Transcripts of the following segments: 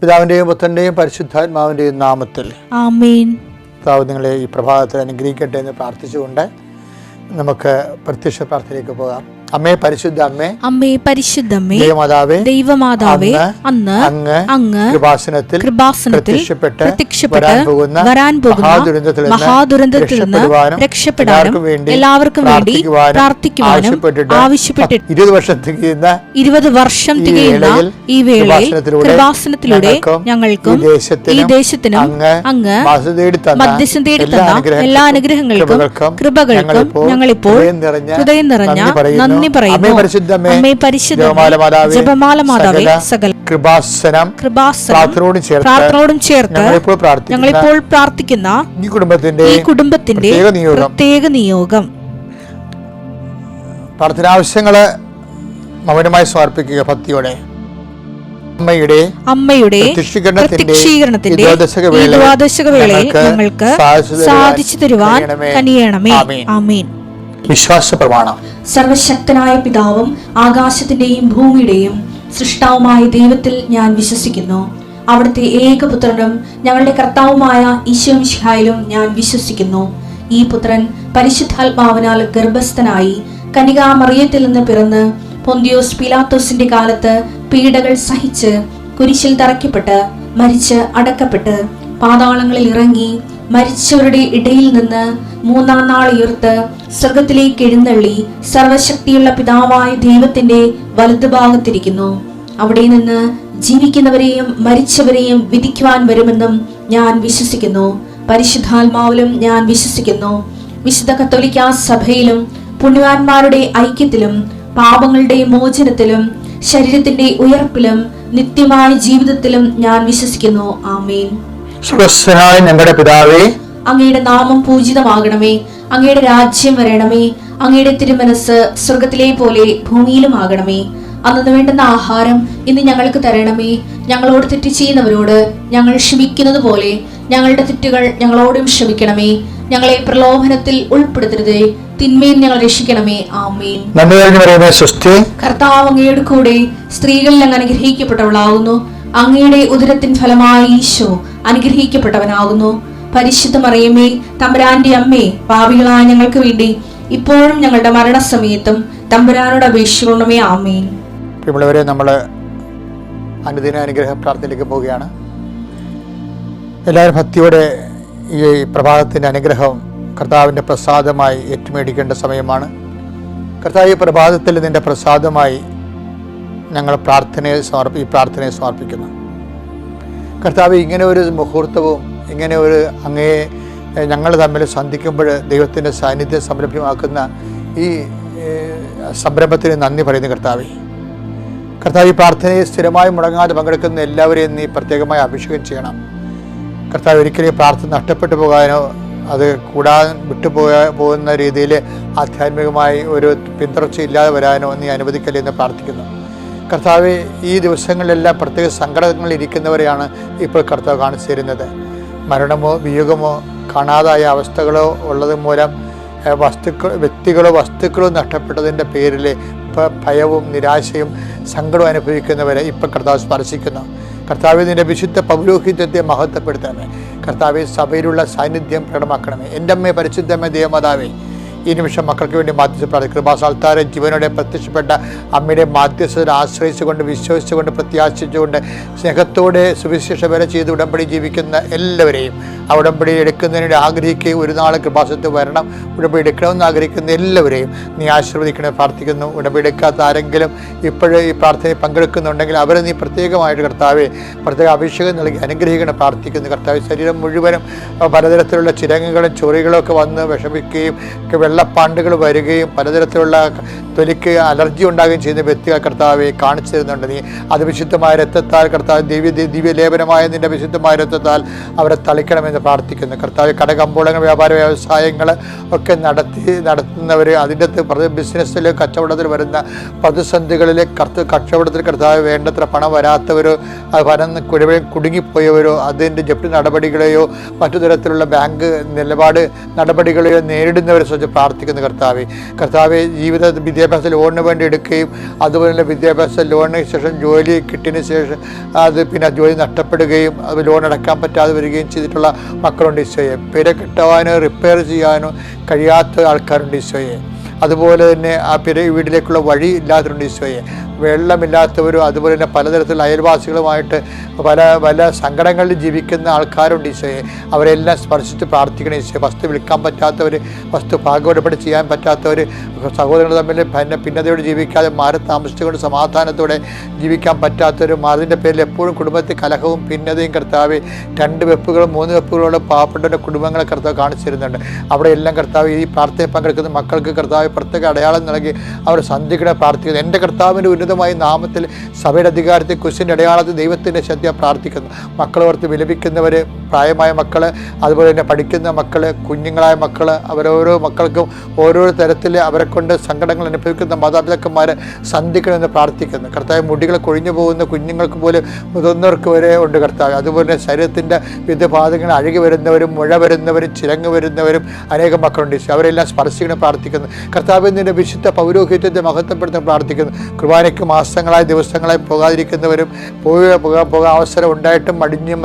പിതാവിൻ്റെയും പുത്രൻ്റെയും പരിശുദ്ധാത്മാവിൻ്റെയും നാമത്തിൽ ആമേൻ. കർത്താവ് നിങ്ങളെ ഈ പ്രഭാതത്തിൽ അനുഗ്രഹിക്കട്ടെ എന്ന് പ്രാർത്ഥിച്ചുകൊണ്ട് നമുക്ക് പ്രത്യക്ഷ പ്രാർത്ഥനയിലേക്ക് പോകാം. അമ്മേ പരിശുദ്ധ അമ്മേ, അമ്മേ പരിശുദ്ധ അമ്മേ, ദൈവമാതാവേ, അന്ന് അങ്ങ് കൃപാസനത്തിൽ പ്രത്യക്ഷപ്പെട്ട് വരാൻ പോകുന്ന മഹാദുരന്തത്തിൽ നിന്ന് രക്ഷപ്പെടാനും എല്ലാവർക്കും വേണ്ടി പ്രാർത്ഥിക്കുവാനും ആവശ്യപ്പെട്ടിട്ട് 20 വർഷം തികയുന്ന ഈ വേളയിൽ കൃപാസനത്തിലൂടെ ഞങ്ങൾക്കും ഈ ദേശത്തിനും അങ്ങ് മധ്യസ്ഥം തേടി തന്ന എല്ലാ അനുഗ്രഹങ്ങൾക്കും കൃപകൾക്കും ഞങ്ങളിപ്പോൾ ഹൃദയം നിറഞ്ഞ നന്ദി പറയുന്നു. അമ്മേ പരിശുദ്ധ ജപമാല മാതാവേ, സകല കൃപാസനം പ്രാർത്ഥനയോടും ചേർത്ത് ഞങ്ങളിപ്പോൾ പ്രാർത്ഥിക്കുന്ന ഈ കുടുംബത്തിന്റെ പ്രത്യേക നിയോഗം പ്രാർത്ഥനാവശ്യങ്ങള് മൗനമായി സമർപ്പിക്കുക ഭക്തിയോടെ. അമ്മയുടെ പ്രത്യക്ഷീകരണത്തിന്റെ ദ്വാദശക വേളയിൽ ഞങ്ങൾക്ക് സാധിച്ചു തരുവാൻ കനിയണമേ. ആമേൻ. വിശ്വാസ പ്രമാണം. സർവശക്തനായ പിതാവും ആകാശത്തിന്റെയും ഭൂമിയുടെയും സൃഷ്ടാവുമായ ദൈവത്തിൽ ഞാൻ വിശ്വസിക്കുന്നു. അവിടുത്തെ ഏകപുത്രനും ഞങ്ങളുടെ കർത്താവുമായ ഈശോ മിശിഹായിലും ഞാൻ വിശ്വസിക്കുന്നു. ഈ പുത്രൻ പരിശുദ്ധാത്മാവിനാൽ ഗർഭസ്ഥനായി കന്യകാമറിയത്തിൽ നിന്ന് പിറന്ന് പൊന്തിയോസ് പീലാത്തോസിന്റെ കാലത്ത് പീഡകൾ സഹിച്ച് കുരിശിൽ തറയ്ക്കപ്പെട്ട് മരിച്ച് അടക്കപ്പെട്ട് പാതാളങ്ങളിൽ ഇറങ്ങി മരിച്ചവരുടെ ഇടയിൽ നിന്ന് 3-ാം നാൾ ഉയർത്ത് സ്വർഗത്തിലേക്ക് എഴുന്നള്ളി സർവശക്തിയുള്ള പിതാവായ ദൈവത്തിന്റെ വലതുഭാഗത്തിരിക്കുന്നു. അവിടെ നിന്ന് ജീവിക്കുന്നവരെയും മരിച്ചവരെയും വിധിക്കുവാൻ വരുമെന്നും ഞാൻ വിശ്വസിക്കുന്നു. പരിശുദ്ധാത്മാവിലും ഞാൻ വിശ്വസിക്കുന്നു. വിശുദ്ധ കത്തോലിക്കാ സഭയിലും പുണ്യവാന്മാരുടെ ഐക്യത്തിലും പാപങ്ങളുടെ മോചനത്തിലും ശരീരത്തിന്റെ ഉയർപ്പിലും നിത്യമായ ജീവിതത്തിലും ഞാൻ വിശ്വസിക്കുന്നു. ആമേൻ. ഞങ്ങളുടെ പിതാവേ, അങ്ങയുടെ നാമം പൂജിതമാകണമേ. അങ്ങയുടെ രാജ്യം വരണമേ. അങ്ങയുടെ തിരുമനസ് സ്വർഗത്തിലെ പോലെ ഭൂമിയിലും ആകണമേ. അന്നു വേണ്ടുന്ന ആഹാരം ഇന്ന് ഞങ്ങൾക്ക് തരണമേ. ഞങ്ങളോട് തെറ്റ് ചെയ്യുന്നവരോട് ഞങ്ങൾ ക്ഷമിക്കുന്നത് പോലെ ഞങ്ങളുടെ തെറ്റുകൾ ഞങ്ങളോടും ക്ഷമിക്കണമേ. ഞങ്ങളെ പ്രലോഭനത്തിൽ ഉൾപ്പെടുത്തരുതേ, തിന്മയിൽ ഞങ്ങൾ രക്ഷിക്കണമേ. ആമേൻ. കർത്താവ് അങ്ങയുടെ കൂടെ സ്ത്രീകളിൽ അങ്ങ് അനുഗ്രഹിക്കപ്പെട്ടവളാകുന്നു. അങ്ങയുടെ ഉദരത്തിൻ ഫലമായി ഈശോ അനുഗ്രഹിക്കപ്പെട്ടവനാകുന്നു. പരിശുദ്ധ മറിയമേ, തമ്പുരാന്റെ അമ്മേ, പാപികളായ ഞങ്ങൾക്ക് വേണ്ടി ഇപ്പോഴും ഞങ്ങളുടെ മരണസമയത്തും തമ്പുരാനോട് അപേക്ഷിക്കണമേ. ആമേൻ. പ്രിയമുള്ളവരെ, നമ്മൾ അനുദിന അനുഗ്രഹ പ്രാർത്ഥനയിലേക്ക് പോവുകയാണ്. എല്ലാവരും ഭക്തിയോടെ ഈ പ്രഭാതത്തിൻ്റെ അനുഗ്രഹം കർത്താവിൻ്റെ പ്രസാദമായി ഏറ്റുമേടിക്കേണ്ട സമയമാണ്. കർത്താവ്, ഈ പ്രഭാതത്തിൽ നിൻ്റെ പ്രസാദമായി ഞങ്ങൾ ഈ പ്രാർത്ഥനയെ സമർപ്പിക്കുന്നു. കർത്താവ്, ഇങ്ങനെ ഒരു മുഹൂർത്തവും ഇങ്ങനെ ഒരു അങ്ങയെ ഞങ്ങൾ തമ്മിൽ സന്ധിക്കുമ്പോൾ ദൈവത്തിൻ്റെ സാന്നിധ്യം സംരംഭമാക്കുന്ന ഈ സംരംഭത്തിന് നന്ദി പറയുന്നു. കർത്താവ്, ഈ പ്രാർത്ഥനയെ സ്ഥിരമായി മുടങ്ങാതെ പങ്കെടുക്കുന്ന എല്ലാവരെയും നീ പ്രത്യേകമായി അഭിഷേകം ചെയ്യണം. കർത്താവ്, ഒരിക്കലും പ്രാർത്ഥന നഷ്ടപ്പെട്ടു പോകാനോ അത് പോകുന്ന രീതിയിൽ ആധ്യാത്മികമായി ഒരു പിന്തുടർച്ചയില്ലാതെ വരാനോ നീ അനുവദിക്കലെന്ന് പ്രാർത്ഥിക്കുന്നു. കർത്താവ്, ഈ ദിവസങ്ങളിലെല്ലാം പ്രത്യേക സങ്കടങ്ങളിൽ ഇരിക്കുന്നവരെയാണ് ഇപ്പോൾ കർത്താവ് കാണിച്ചു തരുന്നത്. മരണമോ വിയോഗമോ കാണാതായ അവസ്ഥകളോ ഉള്ളത് മൂലം വ്യക്തികളോ വസ്തുക്കളോ നഷ്ടപ്പെട്ടതിൻ്റെ പേരിൽ ഭയവും നിരാശയും സങ്കടവും അനുഭവിക്കുന്നവരെ ഇപ്പോൾ കർത്താവ് സ്പർശിക്കുന്നു. കർത്താവ്, നിൻ്റെ വിശുദ്ധ പൗരോഹിത്യത്തെ മഹത്വപ്പെടുത്തണമേ. കർത്താവ്, സഭയിലുള്ള സാന്നിധ്യം പ്രകടമാക്കണമേ. എൻ്റെ അമ്മയെ പരിശുദ്ധമേ, ദേവമാതാവേ, ഈ നിമിഷം മക്കൾക്ക് വേണ്ടി മാധ്യസ്ഥ കൃപാസാൽത്താരെ ജീവനോടെ പ്രത്യക്ഷപ്പെട്ട അമ്മയുടെ മാധ്യസ്ഥതയിൽ ആശ്രയിച്ചുകൊണ്ട് വിശ്വസിച്ചുകൊണ്ട് പ്രത്യാശിച്ചുകൊണ്ട് സ്നേഹത്തോടെ സുവിശേഷ വരെ ചെയ്ത് ഉടമ്പടി ജീവിക്കുന്ന എല്ലാവരെയും ആ ഉടമ്പടി എടുക്കുന്നതിന് ആഗ്രഹിക്കുകയും ഒരു നാൾ കൃപാസനത്തിൽ വരണം, ഉടമ്പടി എടുക്കണമെന്ന് ആഗ്രഹിക്കുന്ന എല്ലാവരെയും നീ ആശീർവദിക്കണേ പ്രാർത്ഥിക്കുന്നു. ഉടമ്പടി എടുക്കാത്ത ആരെങ്കിലും ഇപ്പോഴും ഈ പ്രാർത്ഥനയിൽ പങ്കെടുക്കുന്നുണ്ടെങ്കിൽ അവരെ നീ പ്രത്യേകമായിട്ട് കർത്താവെ പ്രത്യേക അഭിഷേകം നൽകി അനുഗ്രഹിക്കണം പ്രാർത്ഥിക്കുന്നു. കർത്താവ്, ശരീരം മുഴുവനും പലതരത്തിലുള്ള ചിരങ്ങുകളും ചൊറികളും ഒക്കെ വന്ന് വിഷമിക്കുകയും വെള്ളപ്പാണ്ടുകൾ വരികയും പലതരത്തിലുള്ള തൊലിക്ക് അലർജി ഉണ്ടാകുകയും ചെയ്യുന്ന വ്യക്തികൾ കർത്താവെ കാണിച്ചു തരുന്നുണ്ട്. നീ അത് വിശുദ്ധമായ രക്തത്താൽ കർത്താവ് ദിവ്യലേപനമായ നിൻ്റെ വിശുദ്ധമായ രക്തത്താൽ അവരെ തളിക്കണമെന്ന് പ്രാർത്ഥിക്കുന്നു. കർത്താവ്, കടകമ്പോളങ്ങൾ വ്യാപാര വ്യവസായങ്ങൾ ഒക്കെ നടത്തുന്നവർ അതിൻ്റെ ബിസിനസ്സിൽ കച്ചവടത്തിൽ വരുന്ന പ്രതിസന്ധികളിലെ കച്ചവടത്തിൽ കർത്താവ് വേണ്ടത്ര പണം വരാത്തവരോ പണം കുടുങ്ങിപ്പോയവരോ അതിൻ്റെ ജപ്തി നടപടികളെയോ മറ്റു തരത്തിലുള്ള ബാങ്ക് നിലപാട് നടപടികളെയോ നേരിടുന്നവരെ പ്രാർത്ഥിക്കുന്ന കർത്താവെ ജീവിത വിദ്യാഭ്യാസ ലോണിന് വേണ്ടി എടുക്കുകയും അതുപോലെ തന്നെ വിദ്യാഭ്യാസ ലോണിന് ശേഷം ജോലി കിട്ടിയതിന് ശേഷം അത് പിന്നെ ജോലി നഷ്ടപ്പെടുകയും അത് ലോൺ അടക്കാൻ പറ്റാതെ വരികയും ചെയ്തിട്ടുള്ള മക്കളുണ്ട് ഈശോയെ. പെര കെട്ടുവാനോ റിപ്പയർ ചെയ്യാനോ കഴിയാത്ത ആൾക്കാരുണ്ട് ഈശോയെ. അതുപോലെ തന്നെ ആ വീട്ടിലേക്കുള്ള വഴി ഇല്ലാത്തവരുണ്ട് ഈശോയെ. വെള്ളമില്ലാത്തവരും അതുപോലെ തന്നെ പലതരത്തിലുള്ള അയൽവാസികളുമായിട്ട് പല സങ്കടങ്ങളിൽ ജീവിക്കുന്ന ആൾക്കാരുണ്ട് ഈശോയെ. അവരെല്ലാം സ്പർശിച്ച് പ്രാർത്ഥിക്കണം ഈശോയെ. വസ്തു വിൽക്കാൻ പറ്റാത്തവർ, വസ്തു ഭാഗവടപ്പെട്ട് ചെയ്യാൻ പറ്റാത്തവർ, സഹോദരങ്ങൾ തമ്മിൽ ഭിന്നതയോടെ ജീവിക്കാതെ മാറി താമസിച്ചുകൊണ്ട് സമാധാനത്തോടെ ജീവിക്കാൻ പറ്റാത്തവരും, അതിൻ്റെ പേരിൽ എപ്പോഴും കുടുംബത്തിൽ കലഹവും ഭിന്നതയും കർത്താവ് 2 വെപ്പുകളും 3 വെപ്പുകളുള്ള പാവപ്പെട്ടവരുടെ കുടുംബങ്ങളെ കർത്താവ് കാണിച്ചു തരുന്നുണ്ട്. അവിടെ എല്ലാം കർത്താവ് ഈ പ്രാർത്ഥനയിൽ പങ്കെടുക്കുന്ന മക്കൾക്ക് കർത്താവ് പ്രത്യേക അടയാളം നൽകി അവർ സന്ധിക്കണ പ്രാർത്ഥിക്കുന്നു. എൻ്റെ കർത്താവിൻ്റെ ഉന്നതമായ നാമത്തിൽ സഭയുടെ അധികാരത്തിൽ കുരിശിൻ്റെ അടയാളത്തിൽ ദൈവത്തിൻ്റെ ശ്രദ്ധ പ്രാർത്ഥിക്കുന്നു. മക്കളോർത്ത് വിലപിക്കുന്നവർ, പ്രായമായ മക്കൾ, അതുപോലെ തന്നെ പഠിക്കുന്ന മക്കൾ, കുഞ്ഞുങ്ങളായ മക്കൾ, അവരോരോ മക്കൾക്കും ഓരോ തരത്തിൽ അവരെ കൊണ്ട് സങ്കടങ്ങൾ അനുഭവിക്കുന്ന മാതാപിതാക്കന്മാരെ സന്ധിക്കണമെന്ന് പ്രാർത്ഥിക്കുന്നു. കർത്താവ് മുടികൾ കൊഴിഞ്ഞു പോകുന്ന കുഞ്ഞുങ്ങൾക്ക് പോലും മുതിർന്നവർക്ക് വരെ ഉണ്ട് കർത്താവ്. അതുപോലെ ശരീരത്തിൻ്റെ വിവിധ ഭാഗങ്ങൾ അഴുകി വരുന്നവരും മുഴ വരുന്നവരും ചിരങ്ങ് വരുന്നവരും അനേകം മക്കളുണ്ട്. അവരെല്ലാം സ്പർശിക്കണം പ്രാർത്ഥിക്കുന്നു. കർത്താവിൻ്റെ വിശുദ്ധ പൗരോഹിത്യത്തെ മഹത്വപ്പെടുത്താൻ പ്രാർത്ഥിക്കുന്നു. കുർബാനയ്ക്ക് മാസങ്ങളായി ദിവസങ്ങളായി പോകാതിരിക്കുന്നവരും പോകാൻ അവസരം ഉണ്ടായിട്ടും മടിഞ്ഞും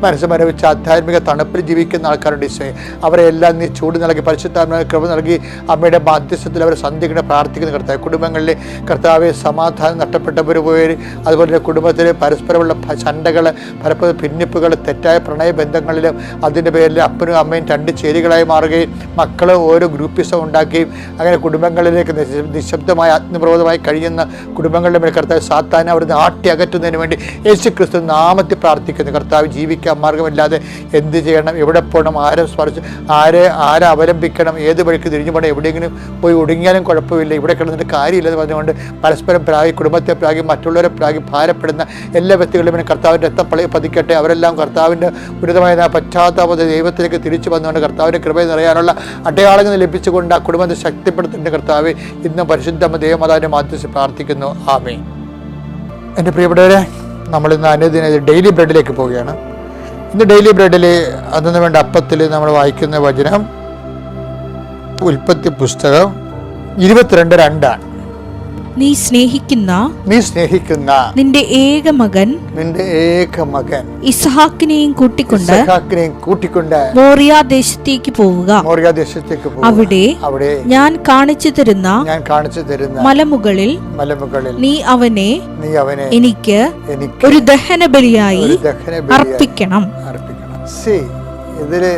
മനസ്സ് മരവിച്ച് ആധ്യാത്മിക തണുപ്പിൽ ജീവിക്കുന്ന ആൾക്കാരുണ്ട് ഈശോയെ. അവരെല്ലാം നീ ചൂട് നൽകി പരിശുദ്ധാത്മാവിനെ കൃപ നൽകി അമ്മയുടെ മാധ്യസ്ഥത്തിൽ അവരെ സന്ധിക്കണം പ്രാർത്ഥിക്കുന്ന കർത്താവ്. കുടുംബങ്ങളിൽ കർത്താവെ സമാധാനം നഷ്ടപ്പെട്ടവർ പോയി, അതുപോലെ തന്നെ കുടുംബത്തിൽ പരസ്പരമുള്ള ചണ്ടകൾ, പരസ്പര ഭിന്നിപ്പുകൾ, തെറ്റായ പ്രണയബന്ധങ്ങളിലും അതിൻ്റെ പേരിൽ അപ്പനും അമ്മയും 2 ചേരികളായി മാറുകയും മക്കൾ ഓരോ ഗ്രൂപ്പിസം ഉണ്ടാക്കുകയും അങ്ങനെ കുടുംബങ്ങളിലേക്ക് നിശബ്ദമായി ആത്മപ്രബോധമായി കഴിയുന്ന കുടുംബങ്ങളുടെ മേൽ കർത്താവ് സാത്താനെ അവിടുന്ന് ആട്ടി അകറ്റുന്നതിന് വേണ്ടി യേശു ക്രിസ്തു നാമത്തിൽ പ്രാർത്ഥിക്കുന്നു. കർത്താവ് ജീവിക്കാൻ മാർഗമില്ലാതെ എന്ത് ചെയ്യണം, എവിടെ പോകണം, ആരെ സ്പർശിച്ച് ആരെ അവലംബിക്കണം, ഏത് വഴിക്ക് തിരിഞ്ഞു പോകണം, എവിടെയെങ്കിലും പോയി ഒടുങ്ങിയാലും കുഴപ്പമില്ല, ഇവിടെ കിടന്നിട്ട് കാര്യമില്ലെന്ന് പറഞ്ഞുകൊണ്ട് പരസ്പരം പ്രാഗി, കുടുംബത്തെ പ്രാഗി, മറ്റുള്ളവരെ പ്രാഗി ഭാരപ്പെടുന്ന എല്ലാ വ്യക്തികളുടെ മേലും കർത്താവിൻ്റെ രക്തം പതിക്കട്ടെ. അവരെല്ലാം കർത്താവിൻ്റെ ഉന്നതമായ പശ്ചാത്താപ ദൈവത്തിലേക്ക് തിരിച്ചു വന്നുകൊണ്ട് കർത്താവിൻ്റെ കൃപ നിറയാനുള്ള അടയാളങ്ങൾ ലഭിച്ചുകൊണ്ട് ആ കുടുംബത്തെ ശക്തിപ്പെടുത്തേണ്ട കർത്താവ് ഇന്നും പരിശുദ്ധ ദേവമാതാവിൻ്റെ മാധ്യസ്ഥ പ്രാർത്ഥിക്കുന്നു. ആമേൻ. എൻ്റെ പ്രിയപ്പെട്ടവരെ, നമ്മളിന്ന് അനുദിന ഡെയിലി ബ്രെഡിലേക്ക് പോവുകയാണ്. ഇന്ന് ഡെയിലി ബ്രെഡിൽ അതിന് വേണ്ട അപ്പത്തിൽ നമ്മൾ വായിക്കുന്ന വചനം ഉൽപ്പത്തി പുസ്തകം 22:2 നീ സ്നേഹിക്കുന്ന നിന്റെ ഏക മകൻ ഇസ്ഹാക്കിനെയും കൂട്ടിക്കൊണ്ട് മോറിയ ദേശത്തേക്ക് പോവുക. അവിടെ ഞാൻ കാണിച്ചു തരുന്ന മലമുകളിൽ നീ അവനെ എനിക്ക് ഒരു ദഹനബലിയായി അർപ്പിക്കണം. ഇതില്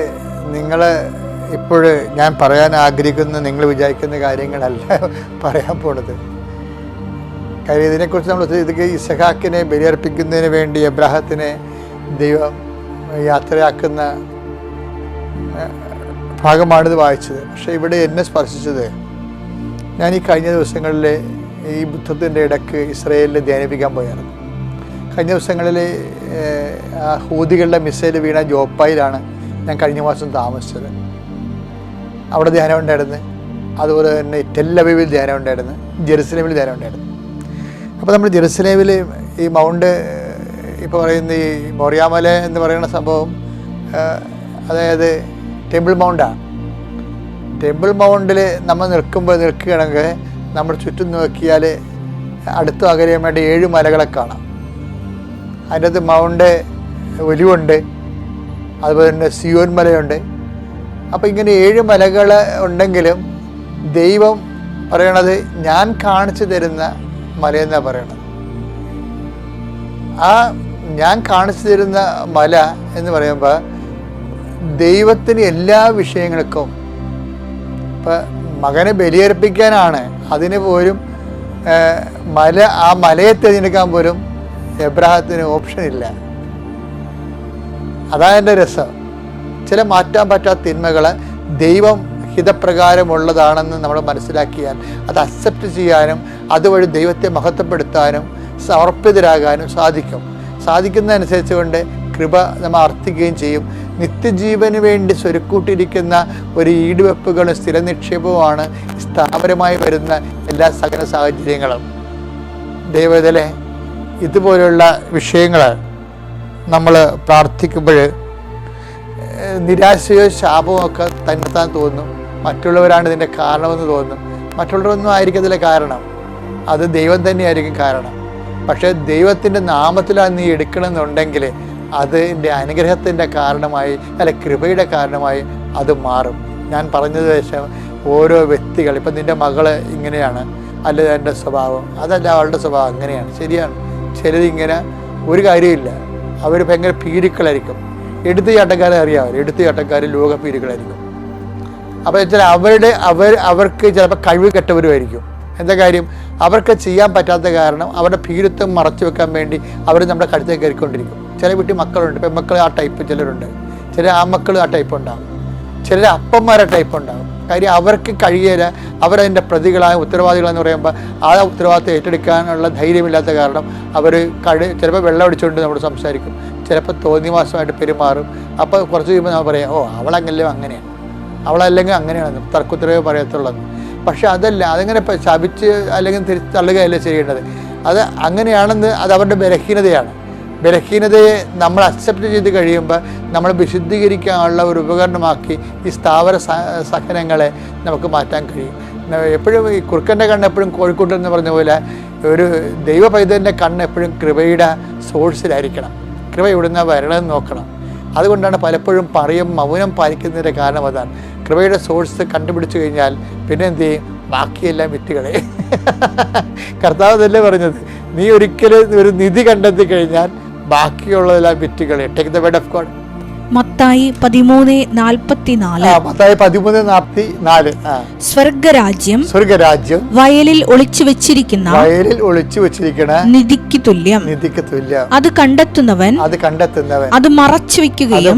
നിങ്ങള് ഇപ്പോഴ് ഞാൻ പറയാൻ ആഗ്രഹിക്കുന്ന നിങ്ങൾ വിചാരിക്കുന്ന കാര്യങ്ങളല്ല പറയാൻ പോണത്. കാര്യം ഇതിനെക്കുറിച്ച് നമ്മൾ ഇതൊക്കെ ഇസഹാക്കിനെ ബലിയർപ്പിക്കുന്നതിന് വേണ്ടി എബ്രാഹത്തിനെ ദൈവം യാത്രയാക്കുന്ന ഭാഗമാണിത് വായിച്ചത്. പക്ഷേ ഇവിടെ എന്നെ സ്പർശിച്ചത്, ഞാൻ ഈ കഴിഞ്ഞ ദിവസങ്ങളിൽ ഈ ബുദ്ധത്തിൻ്റെ ഇടയ്ക്ക് ഇസ്രയേലിൽ ധ്യാനിപ്പിക്കാൻ പോയായിരുന്നു. കഴിഞ്ഞ ദിവസങ്ങളിൽ ഹൂതികളുടെ മിസൈൽ വീണ ജോപ്പായിലാണ് ഞാൻ കഴിഞ്ഞ മാസം താമസിച്ചത്. അവിടെ ധ്യാനം ഉണ്ടായിരുന്നു. അതുപോലെ തന്നെ ടെൽ-അവീവിൽ ധ്യാനം ഉണ്ടായിരുന്നു, ജെറുസലേമിൽ ധ്യാനം ഉണ്ടായിരുന്നു. അപ്പോൾ നമ്മൾ ജെറുസലേമിൽ ഈ മൗണ്ട് ഇപ്പോൾ പറയുന്ന ഈ മോറിയാമല എന്ന് പറയുന്ന സംഭവം, അതായത് ടെമ്പിൾ മൗണ്ടാണ്. ടെമ്പിൾ മൗണ്ടിൽ നമ്മൾ നിൽക്കുകയാണെങ്കിൽ നമ്മൾ ചുറ്റും നോക്കിയാൽ അടുത്ത അകലെയുമായിട്ട് 7 മലകളെ കാണാം. അതിൻ്റെ അകത്ത് മൗണ്ട് ഒലിവുണ്ട്, അതുപോലെ തന്നെ സിയോൻ മലയുണ്ട്. അപ്പോൾ ഇങ്ങനെ 7 മലകൾ ഉണ്ടെങ്കിലും ദൈവം പറയണത് ഞാൻ കാണിച്ചു തരുന്ന മലയെന്നാണ് പറയണത്. ആ ഞാൻ കാണിച്ചു തരുന്ന മല എന്ന് പറയുമ്പോൾ ദൈവത്തിന് എല്ലാ വിഷയങ്ങൾക്കും, ഇപ്പം മകനെ ബലിയർപ്പിക്കാനാണ്, അതിന് പോലും ആ മലയെ തിരഞ്ഞെടുക്കാൻ പോലും എബ്രാഹത്തിന് ഓപ്ഷനില്ല. അതാണ് എൻ്റെ രസം. ചില മാറ്റാൻ പറ്റാത്ത തിന്മകൾ ദൈവം ഹിതപ്രകാരമുള്ളതാണെന്ന് നമ്മൾ മനസ്സിലാക്കിയാൽ അത് അക്സെപ്റ്റ് ചെയ്യാനും അതുവഴി ദൈവത്തെ മഹത്വപ്പെടുത്താനും സമർപ്പിതരാകാനും സാധിക്കുന്നതനുസരിച്ച് കൊണ്ട് കൃപ നമ്മൾ അർത്ഥിക്കുകയും ചെയ്യും. നിത്യജീവന് വേണ്ടി സ്വരുക്കൂട്ടിരിക്കുന്ന ഒരു ഈടുവെപ്പുകളും സ്ഥിര നിക്ഷേപവുമാണ് സ്ഥാപനമായി വരുന്ന എല്ലാ സകല സാഹചര്യങ്ങളും. ദൈവത്തിലെ ഇതുപോലുള്ള വിഷയങ്ങൾ നമ്മൾ പ്രാർത്ഥിക്കുമ്പോൾ നിരാശയോ ശാപമോ ഒക്കെ തന്നെത്താൻ തോന്നും. മറ്റുള്ളവരാണ് ഇതിൻ്റെ കാരണമെന്ന് തോന്നും. മറ്റുള്ളവരൊന്നും ആയിരിക്കത്തില്ല കാരണം, അത് ദൈവം തന്നെയായിരിക്കും കാരണം. പക്ഷേ ദൈവത്തിൻ്റെ നാമത്തിലാണ് നീ എടുക്കണമെന്നുണ്ടെങ്കിൽ അതിൻ്റെ അനുഗ്രഹത്തിൻ്റെ കാരണമായി, അല്ല കൃപയുടെ കാരണമായി അത് മാറും. ഞാൻ പറഞ്ഞത് വെച്ചാൽ ഓരോ വ്യക്തികൾ, ഇപ്പം നിൻ്റെ മകള് ഇങ്ങനെയാണ്, അല്ല എൻ്റെ സ്വഭാവം, അതല്ല അവളുടെ സ്വഭാവം അങ്ങനെയാണ്, ശരിയാണ്. ചിലരിങ്ങനെ ഒരു കാര്യമില്ല, അവർ ഭയങ്കര പീരുക്കളായിരിക്കും. എടുത്തു ചാട്ടക്കാരെ അറിയാമല്ലോ, എടുത്തു ചാട്ടക്കാർ ലോക പീരുക്കളായിരിക്കും. അപ്പോൾ വെച്ചാൽ അവർക്ക് ചിലപ്പോൾ കഴിവ് കെട്ടവരുമായിരിക്കും. എന്താ കാര്യം, അവർക്ക് ചെയ്യാൻ പറ്റാത്ത കാരണം അവരുടെ ഭീരുത്വം മറച്ചു വെക്കാൻ വേണ്ടി അവർ നമ്മുടെ കഴുത്തേക്ക് കയറിക്കൊണ്ടിരിക്കും. ചില വീട്ടിൽ മക്കളുണ്ട്, പെൺമക്കൾ ആ ടൈപ്പ് ചിലരുണ്ട്, ചില ആൺമക്കൾ ആ ടൈപ്പ് ഉണ്ടാകും, ചിലർ അപ്പന്മാരെ ടൈപ്പ് ഉണ്ടാകും. കാര്യം അവർക്ക് കഴിയില്ല, അവരതിൻ്റെ പ്രതികളായ ഉത്തരവാദികളെന്ന് പറയുമ്പോൾ ആ ഉത്തരവാദിത്തം ഏറ്റെടുക്കാനുള്ള ധൈര്യമില്ലാത്ത കാരണം അവർ ചിലപ്പോൾ വെള്ളം അടിച്ചുകൊണ്ട് നമ്മൾ സംസാരിക്കും, ചിലപ്പോൾ തോന്നിവാസമായിട്ട് പെരുമാറും. അപ്പോൾ കുറച്ച് കഴിയുമ്പോൾ നമ്മൾ പറയാം, ഓ അവളങ്ങല്ലോ അങ്ങനെയാണ്, അവളല്ലെങ്കിൽ അങ്ങനെയാണെന്ന് തർക്കുത്തരവേ പറയത്തുള്ളത്. പക്ഷെ അതല്ല, അതങ്ങനെ ശപിച്ച് അല്ലെങ്കിൽ തിരിച്ചള്ളുകയല്ല ചെയ്യേണ്ടത്. അത് അങ്ങനെയാണെന്ന് അത് അവരുടെ ബലഹീനതയാണ്. ബലഹീനതയെ നമ്മൾ അക്സെപ്റ്റ് ചെയ്ത് കഴിയുമ്പോൾ നമ്മൾ വിശുദ്ധീകരിക്കാനുള്ള ഒരു ഉപകരണമാക്കി ഈ സ്ഥാവര സഹനങ്ങളെ നമുക്ക് മാറ്റാൻ കഴിയും. എപ്പോഴും ഈ കുറുക്കൻ്റെ കണ്ണ് എപ്പോഴും കോഴിക്കോട്ടെന്ന് പറഞ്ഞ പോലെ ഒരു ദൈവ പൈതലിൻ്റെ കണ്ണ് എപ്പോഴും കൃപയുടെ സോഴ്സിലായിരിക്കണം, കൃപ ഇവിടുന്ന് വരണമെന്ന് നോക്കണം. അതുകൊണ്ടാണ് പലപ്പോഴും മൗനം പാലിക്കുന്നതിൻ്റെ കാരണം അതാണ്. കൃപയുടെ സോഴ്സ് കണ്ടുപിടിച്ചു കഴിഞ്ഞാൽ പിന്നെ എന്ത് ചെയ്യും, ബാക്കിയെല്ലാം വിറ്റുകളെ. കർത്താവ് തന്നെ പറഞ്ഞത്, നീ ഒരിക്കലും ഒരു നിധി കണ്ടെത്തി കഴിഞ്ഞാൽ ബാക്കിയുള്ളതെല്ലാം വിറ്റുകളെ. Take the word of God. Mathayi 13:44 സ്വർഗരാജ്യം വയലിൽ ഒളിച്ചു വെച്ചിരിക്കുന്ന നിധിക്ക് തുല്യം. അത് കണ്ടെത്തുന്നവൻ അത് മറച്ചു വെക്കുകയും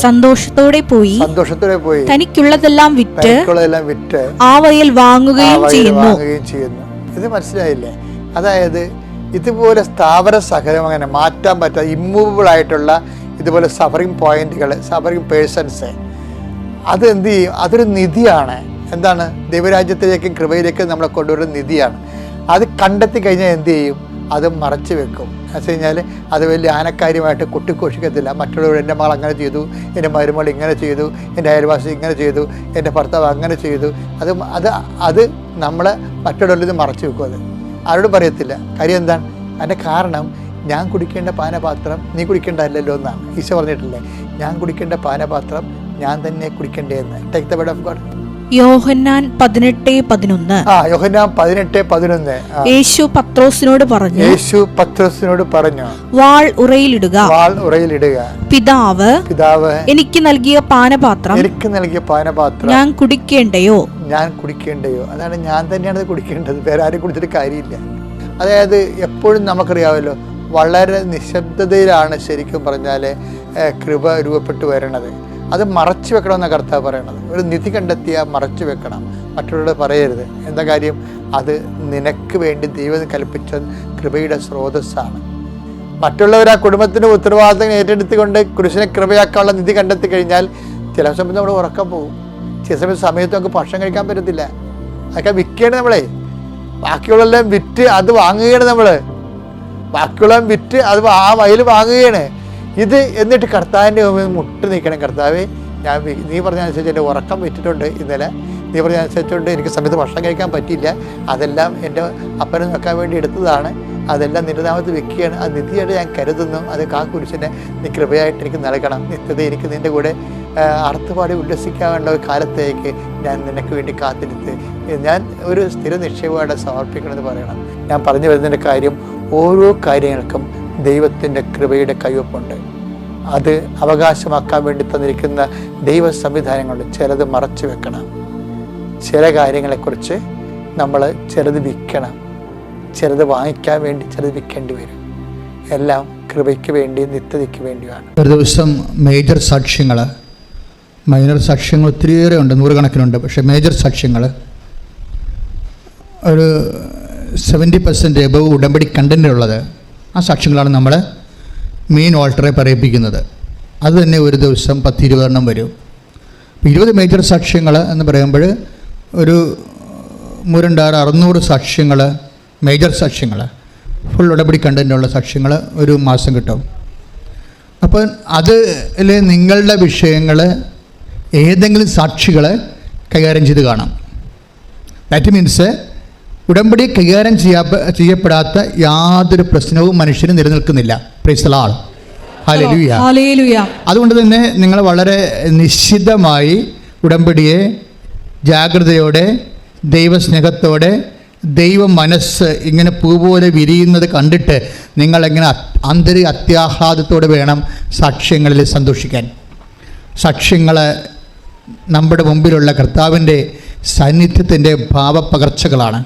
സന്തോഷത്തോടെ പോയി തനിക്കുള്ളതെല്ലാം വിറ്റ് ആ വയൽ വാങ്ങുകയും ചെയ്യുന്നു. ഇത് മനസ്സിലായില്ലേ? അതായത് ഇതുപോലെ സ്ഥാവര സഹനം അങ്ങനെ മാറ്റാൻ പറ്റാത്ത ഇമ്മൂവബിൾ ആയിട്ടുള്ള ഇതുപോലെ സഫറിങ് പോയിന്റുകൾ, സഫറിങ് പേഴ്സൺസ്, അത് എന്ത് ചെയ്യും, അതൊരു നിധിയാണ്. എന്താണ്, ദൈവരാജ്യത്തിലേക്കും കൃപയിലേക്കും നമ്മളെ കൊണ്ടുവരുന്ന നിധിയാണ്. അത് കണ്ടെത്തി കഴിഞ്ഞാൽ എന്ത് ചെയ്യും, അത് മറച്ചു വെക്കും. എന്ന് വെച്ച് കഴിഞ്ഞാൽ അത് വലിയ ആനക്കാര്യമായിട്ട് കൊട്ടിഘോഷിക്കത്തില്ല. മറ്റുള്ളവർ എൻ്റെ മകൾ അങ്ങനെ ചെയ്തു, എൻ്റെ മരുമകൾ ഇങ്ങനെ ചെയ്തു, എൻ്റെ അയൽവാസി ഇങ്ങനെ ചെയ്തു, എൻ്റെ ഭർത്താവ് അങ്ങനെ ചെയ്തു, അത് നമ്മൾ മറ്റുള്ളവരിൽ നിന്ന് മറച്ചു വെക്കും. അത് ആരോടും പറയത്തില്ല. കാര്യം എന്താണ്, അതിൻ്റെ കാരണം ഞാൻ കുടിക്കേണ്ട പാനപാത്രം നീ കുടിക്കേണ്ടതല്ലോ എന്നാണ് ഈശോ പറഞ്ഞിട്ടില്ലേ. ഞാൻ കുടിക്കേണ്ട പാനപാത്രം ഞാൻ തന്നെ കുടിക്കേണ്ടതെന്ന്. Take the word of God. Yohannan 18:11 യേശു പത്രോസിനോട് പറഞ്ഞു വാൾ ഉറയിലിടുക. പിതാവ് എനിക്ക് നൽകിയ പാനപാത്രം ഞാൻ കുടിക്കേണ്ടയോ? അതാണ്, ഞാൻ തന്നെയാണ് കുടിക്കേണ്ടത്, വേറെ ആരും കുടിച്ചിട്ട് കാര്യമില്ല. അതായത് എപ്പോഴും നമുക്കറിയാമല്ലോ, വളരെ നിശബ്ദതയിലാണ് ശരിക്കും പറഞ്ഞാൽ കൃപ രൂപപ്പെട്ടു വരണത്. അത് മറച്ചു വെക്കണമെന്നാണ് കർത്താവ് പറയണത്. ഒരു നിധി കണ്ടെത്തിയാൽ മറച്ചു വെക്കണം, മറ്റുള്ളവരോട് പറയരുത്. എന്താ കാര്യം, അത് നിനക്ക് വേണ്ടി ദൈവം കൽപ്പിച്ച കൃപയുടെ സ്രോതസ്സാണ്. മറ്റുള്ളവർ ആ കുടുംബത്തിൻ്റെ ഉത്തരവാദിത്തം ഏറ്റെടുത്തുകൊണ്ട് കുരിശിനെ കൃപയാക്കാനുള്ള നിധി കണ്ടെത്തി കഴിഞ്ഞാൽ ചില സമയത്ത് നമ്മൾ ഉറക്കം പോകും, ചില സമയത്ത് നമുക്ക് ഭക്ഷണം കഴിക്കാൻ പറ്റത്തില്ല. അതൊക്കെ വിൽക്കുകയാണ് നമ്മളെ. ബാക്കിയുള്ളതെല്ലാം വിറ്റ് അത് വാങ്ങുകയാണ് നമ്മൾ, ബാക്കിയുള്ളതെല്ലാം വിറ്റ് അത് ആ വയൽ വാങ്ങുകയാണ്. ഇത് എന്നിട്ട് കർത്താവിൻ്റെ മുട്ട് നിൽക്കണം. കർത്താവേ, നീ പറഞ്ഞതനുസരിച്ച് എൻ്റെ ഉറക്കം വിറ്റിട്ടുണ്ട് ഇന്നലെ, നീ പറഞ്ഞതനുസരിച്ചുകൊണ്ട് എനിക്ക് സമയത്ത് ഭക്ഷണം കഴിക്കാൻ പറ്റിയില്ല, അതെല്ലാം എൻ്റെ അപ്പനെ നോക്കാൻ വേണ്ടി എടുത്തതാണ്, അതെല്ലാം നിന്റെ നാമത്തിൽ വെക്കുകയാണ്, അത് നിധിയായിട്ട് ഞാൻ കരുതുന്നു. അത് കുരിശിനെ നീ കൃപയായിട്ട് എനിക്ക് നൽകണം. നിത്യത എനിക്ക് നിൻ്റെ കൂടെ അർത്ഥപാടി ഉല്ലസിക്കാനുള്ള ഒരു കാലത്തേക്ക് ഞാൻ നിനക്ക് വേണ്ടി കാത്തിരുത്ത് ഞാൻ ഒരു സ്ഥിര നിക്ഷേപമായിട്ട് സമർപ്പിക്കണമെന്ന് പറയണം. ഞാൻ പറഞ്ഞു വരുന്നതിൻ്റെ കാര്യം, ഓരോ കാര്യങ്ങൾക്കും ദൈവത്തിൻ്റെ കൃപയുടെ കയ്യൊപ്പുണ്ട്. അത് അവകാശമാക്കാൻ വേണ്ടി തന്നിരിക്കുന്ന ദൈവ സംവിധാനങ്ങളുണ്ട്. ചിലത് മറച്ചു വെക്കണം, ചില കാര്യങ്ങളെക്കുറിച്ച് നമ്മൾ ചിലത് വിൽക്കണം, ചിലത് വാങ്ങിക്കാൻ വേണ്ടി ചിലത് വിൽക്കേണ്ടി വരും. എല്ലാം കൃപയ്ക്ക് വേണ്ടി, നിത്യതയ്ക്ക് വേണ്ടിയാണ്. ഒരു ദിവസം മേജർ സാക്ഷ്യങ്ങൾ, മൈനർ സാക്ഷ്യങ്ങൾ ഒത്തിരിയേറെ ഉണ്ട്, 100 കണക്കിനുണ്ട്. പക്ഷേ മേജർ സാക്ഷ്യങ്ങൾ ഒരു 70% എബവ് ഉടമ്പടി കണ്ടൻ്റുള്ളത്, ആ സാക്ഷ്യങ്ങളാണ് നമ്മൾ മെയിൻ ഓൾട്ടറെ പറയിപ്പിക്കുന്നത്. അത് തന്നെ ഒരു ദിവസം 10-20 വരും. 20 മേജർ സാക്ഷ്യങ്ങൾ എന്ന് പറയുമ്പോൾ ഒരു 300-600 സാക്ഷ്യങ്ങൾ, മേജർ സാക്ഷ്യങ്ങൾ, ഫുൾ ഉടമ്പടി കണ്ടൻ്റുള്ള സാക്ഷ്യങ്ങൾ ഒരു മാസം കിട്ടും. അപ്പോൾ അതിൽ നിങ്ങളുടെ വിഷയങ്ങൾ ഏതെങ്കിലും സാക്ഷികൾ കൈകാര്യം ചെയ്ത് കാണാം. ദാറ്റ് മീൻസ് ഉടമ്പടി കൈകാര്യം ചെയ്യപ്പെടാത്ത യാതൊരു പ്രശ്നവും മനുഷ്യന് നിലനിൽക്കുന്നില്ല. Price the Lord. Hallelujah. Hallelujah. അതുകൊണ്ട് തന്നെ നിങ്ങൾ വളരെ നിശ്ചിതമായി ഉടമ്പടിയെ ജാഗ്രതയോടെ, ദൈവസ്നേഹത്തോടെ, ദൈവ മനസ്സ് ഇങ്ങനെ പൂ പോലെ വിരിയുന്നത് കണ്ടിട്ട് നിങ്ങളെങ്ങനെ അത്യാഹ്ലാദത്തോടെ വേണം സാക്ഷ്യങ്ങളിൽ സന്തോഷിക്കാൻ. സാക്ഷ്യങ്ങൾ നമ്മുടെ മുമ്പിലുള്ള കർത്താവിൻ്റെ സാന്നിധ്യത്തിൻ്റെ ഭാവപകർച്ചകളാണ്.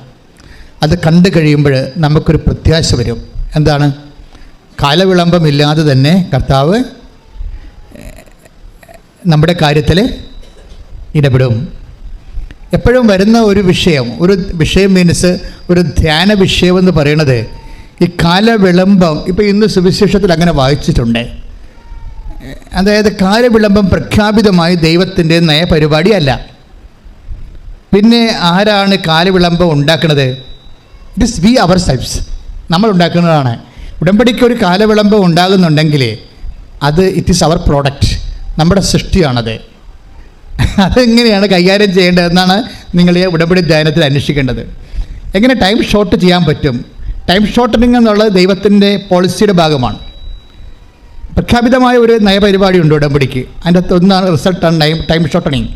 അത് കണ്ടു കഴിയുമ്പോൾ നമുക്കൊരു പ്രത്യാശ വരും. എന്താണ്? കാലവിളംബമില്ലാതെ തന്നെ കർത്താവ് നമ്മുടെ കാര്യത്തിൽ ഇടപെടും. എപ്പോഴും വരുന്ന ഒരു വിഷയം മീൻസ് ഒരു ധ്യാന വിഷയമെന്ന് പറയുന്നത് ഈ കാലവിളംബം. ഇപ്പോൾ ഇന്ന് സുവിശേഷത്തിൽ അങ്ങനെ വായിച്ചിട്ടുണ്ട്. അതായത് കാലവിളംബം പ്രഖ്യാപിതമായി ദൈവത്തിൻ്റെ നയപരിപാടിയല്ല. പിന്നെ ആരാണ് കാലവിളംബം ഉണ്ടാക്കുന്നത്? It is we ourselves. നമ്മൾ ഉണ്ടാക്കുന്നതാണ്. ഉടമ്പടിക്ക് ഒരു കാലവിളംബം ഉണ്ടാകുന്നുണ്ടെങ്കിൽ അത് ഇറ്റ് ഈസ് അവർ പ്രോഡക്റ്റ്, നമ്മുടെ സൃഷ്ടിയാണത്. അതെങ്ങനെയാണ് കൈകാര്യം ചെയ്യേണ്ടതെന്നാണ് നിങ്ങൾ ഈ ഉടമ്പടി ധ്യാനത്തിൽ അന്വേഷിക്കേണ്ടത്. എങ്ങനെ ടൈം ഷോർട്ട് ചെയ്യാൻ പറ്റും? ടൈം ഷോർട്ടനിങ് എന്നുള്ളത് ദൈവത്തിൻ്റെ പോളിസിയുടെ ഭാഗമാണ്. പ്രഖ്യാപിതമായ ഒരു നയപരിപാടി ഉണ്ട് ഉടമ്പടിക്ക്. അതിൻ്റെ അകത്ത് ഒന്നാണ് റിസൾട്ട് ആൻഡ് ടൈം ഷോർട്ടനിങ്.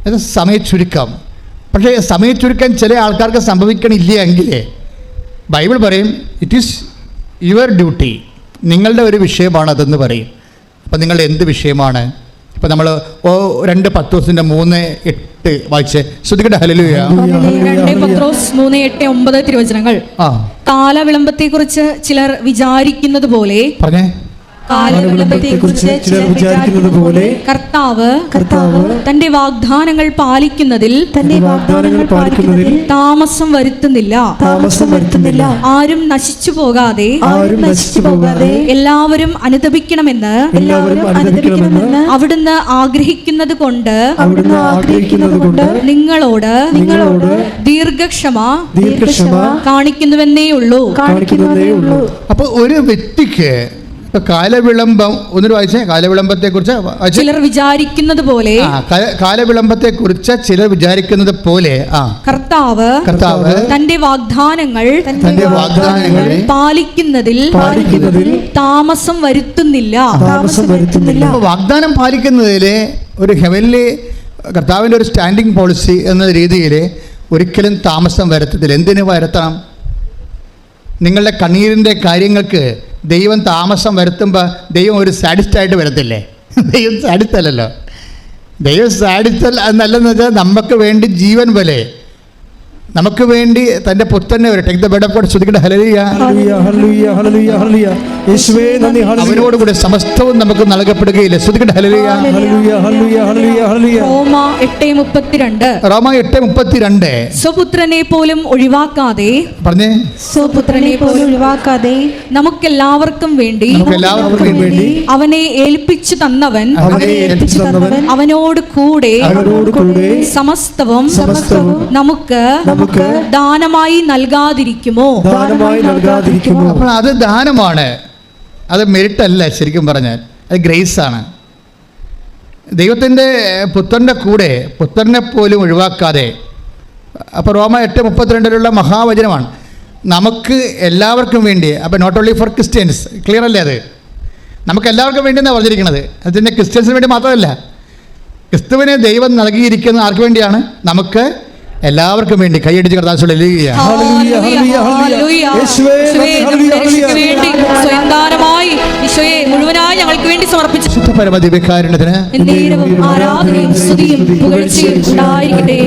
അത് സമയച്ചുരുക്കം. പക്ഷേ സമയച്ചുരുക്കം ചില ആൾക്കാർക്ക് സംഭവിക്കണില്ല എങ്കിൽ ബൈബിൾ പറയും ഇറ്റ് ഈസ് യുവർ ഡ്യൂട്ടി, നിങ്ങളുടെ ഒരു വിഷയമാണ് അതെന്ന് പറയും. അപ്പോൾ നിങ്ങളുടെ എന്ത് വിഷയമാണ്? ഇപ്പോൾ നമ്മൾ 2 പത്രോസിൻ്റെ 3:8 വായിച്ച് ശ്രദ്ധിക്കട്ടെ. ഹല്ലേലൂയ. 2 പത്രോസ് 3:8-9 തിരുവചനങ്ങൾ. കാലവിളംബത്തെക്കുറിച്ച് ചിലർ വിചാരിക്കുന്നത് പോലെ പറഞ്ഞേ. കാലവിളംബത്തെക്കുറിച്ച് ചിലർ വിചാരിക്കുന്നത് പോലെ കർത്താവ് തന്റെ വാഗ്ദാനങ്ങൾ പാലിക്കുന്നതിൽ താമസം വരുത്തുന്നില്ല. ആരും നശിച്ചു പോകാതെ എല്ലാവരും അനുതപിക്കണമെന്ന് അവിടുന്ന് ആഗ്രഹിക്കുന്നത് കൊണ്ട് നിങ്ങളോട് ദീർഘക്ഷമ കാണിക്കുന്നുവെന്നേ ഉള്ളൂ. അപ്പോൾ ഒരു വ്യക്തിക്ക് കാലവിളംബം ഒന്നൊരു വായിച്ചേ. കാലവിളംബത്തെക്കുറിച്ച് ചിലർ വിചാരിക്കുന്നത് പോലെ കാലവിളംബത്തെക്കുറിച്ച് ചിലർ വിചാരിക്കുന്നത് പോലെ കർത്താവ് തന്റെ വാഗ്ദാനങ്ങൾ പാലിക്കുന്നതിൽ താമസം വരുത്തുന്നില്ല. വാഗ്ദാനം പാലിക്കുന്നതിൽ ഒരു ഹെവൻലി കർത്താവിൻ്റെ ഒരു സ്റ്റാൻഡിങ് പോളിസി എന്ന രീതിയിൽ ഒരിക്കലും താമസം വരുത്തത്തില്ല. എന്തിനു വരുത്തണം? നിങ്ങളുടെ കണ്ണീരിൻ്റെ കാര്യങ്ങൾക്ക് ദൈവം താമസം വരുത്തുമ്പോൾ ദൈവം ഒരു സാഡിസ്റ്റായിട്ട് വരത്തില്ലേ? ദൈവം സാഡിസ്റ്റ് അല്ലല്ലോ. ദൈവം സാഡിസ്റ്റ് എന്നല്ലെന്ന് വെച്ചാൽ നമുക്ക് വേണ്ടി ജീവൻ പോലെ നമുക്ക് വേണ്ടി തൻ്റെ പുത്രനെ വരെ take the word of God. ശ്രദ്ധിക്കട്ടെ. ഹല്ലേലൂയ. അവനോട് കൂടെ സമസ്തവും നമുക്ക് നൽകപ്പെടുകയില്ല. ശ്രദ്ധിക്കട്ടെ. ഹല്ലേലൂയ. റോമ 8:32 സ്വപുത്രനെ പോലും ഒഴിവാക്കാതെ പറഞ്ഞേ. സ്വപുത്രനെ പോലും ഒഴിവാക്കാതെ നമുക്കെല്ലാവർക്കും വേണ്ടി അവനെ ഏൽപ്പിച്ചു തന്നവൻ അവനോട് കൂടെ സമസ്തവും നമുക്ക് ദാനമായി നൽകാതിരിക്കുമോ? അപ്പോൾ അത് ദാനമാണ്, അത് മെറിറ്റ് അല്ല. ശരിക്കും പറഞ്ഞാൽ അത് ഗ്രേസ് ആണ്. ദൈവത്തിൻ്റെ പുത്രൻ്റെ കൂടെ പുത്രനെ പോലും ഒഴിവാക്കാതെ. അപ്പോൾ റോമ 8:32 മഹാവചനമാണ്. നമുക്ക് എല്ലാവർക്കും വേണ്ടി. അപ്പോൾ not only for Christians. Clear അല്ലേ? അത് നമുക്ക് എല്ലാവർക്കും വേണ്ടി എന്നാണ് പറഞ്ഞിരിക്കുന്നത്. അതിൻ്റെ ക്രിസ്ത്യൻസിന് വേണ്ടി മാത്രമല്ല. ക്രിസ്തുവിനെ ദൈവം നൽകിയിരിക്കുന്നത് ആർക്ക് വേണ്ടിയാണ്? നമുക്ക് എല്ലാവർക്കും വേണ്ടി. കൈയടിച്ച് കർത്താവ് മുഴുവനായി ഞങ്ങൾക്ക് വേണ്ടി സമർപ്പിച്ചു.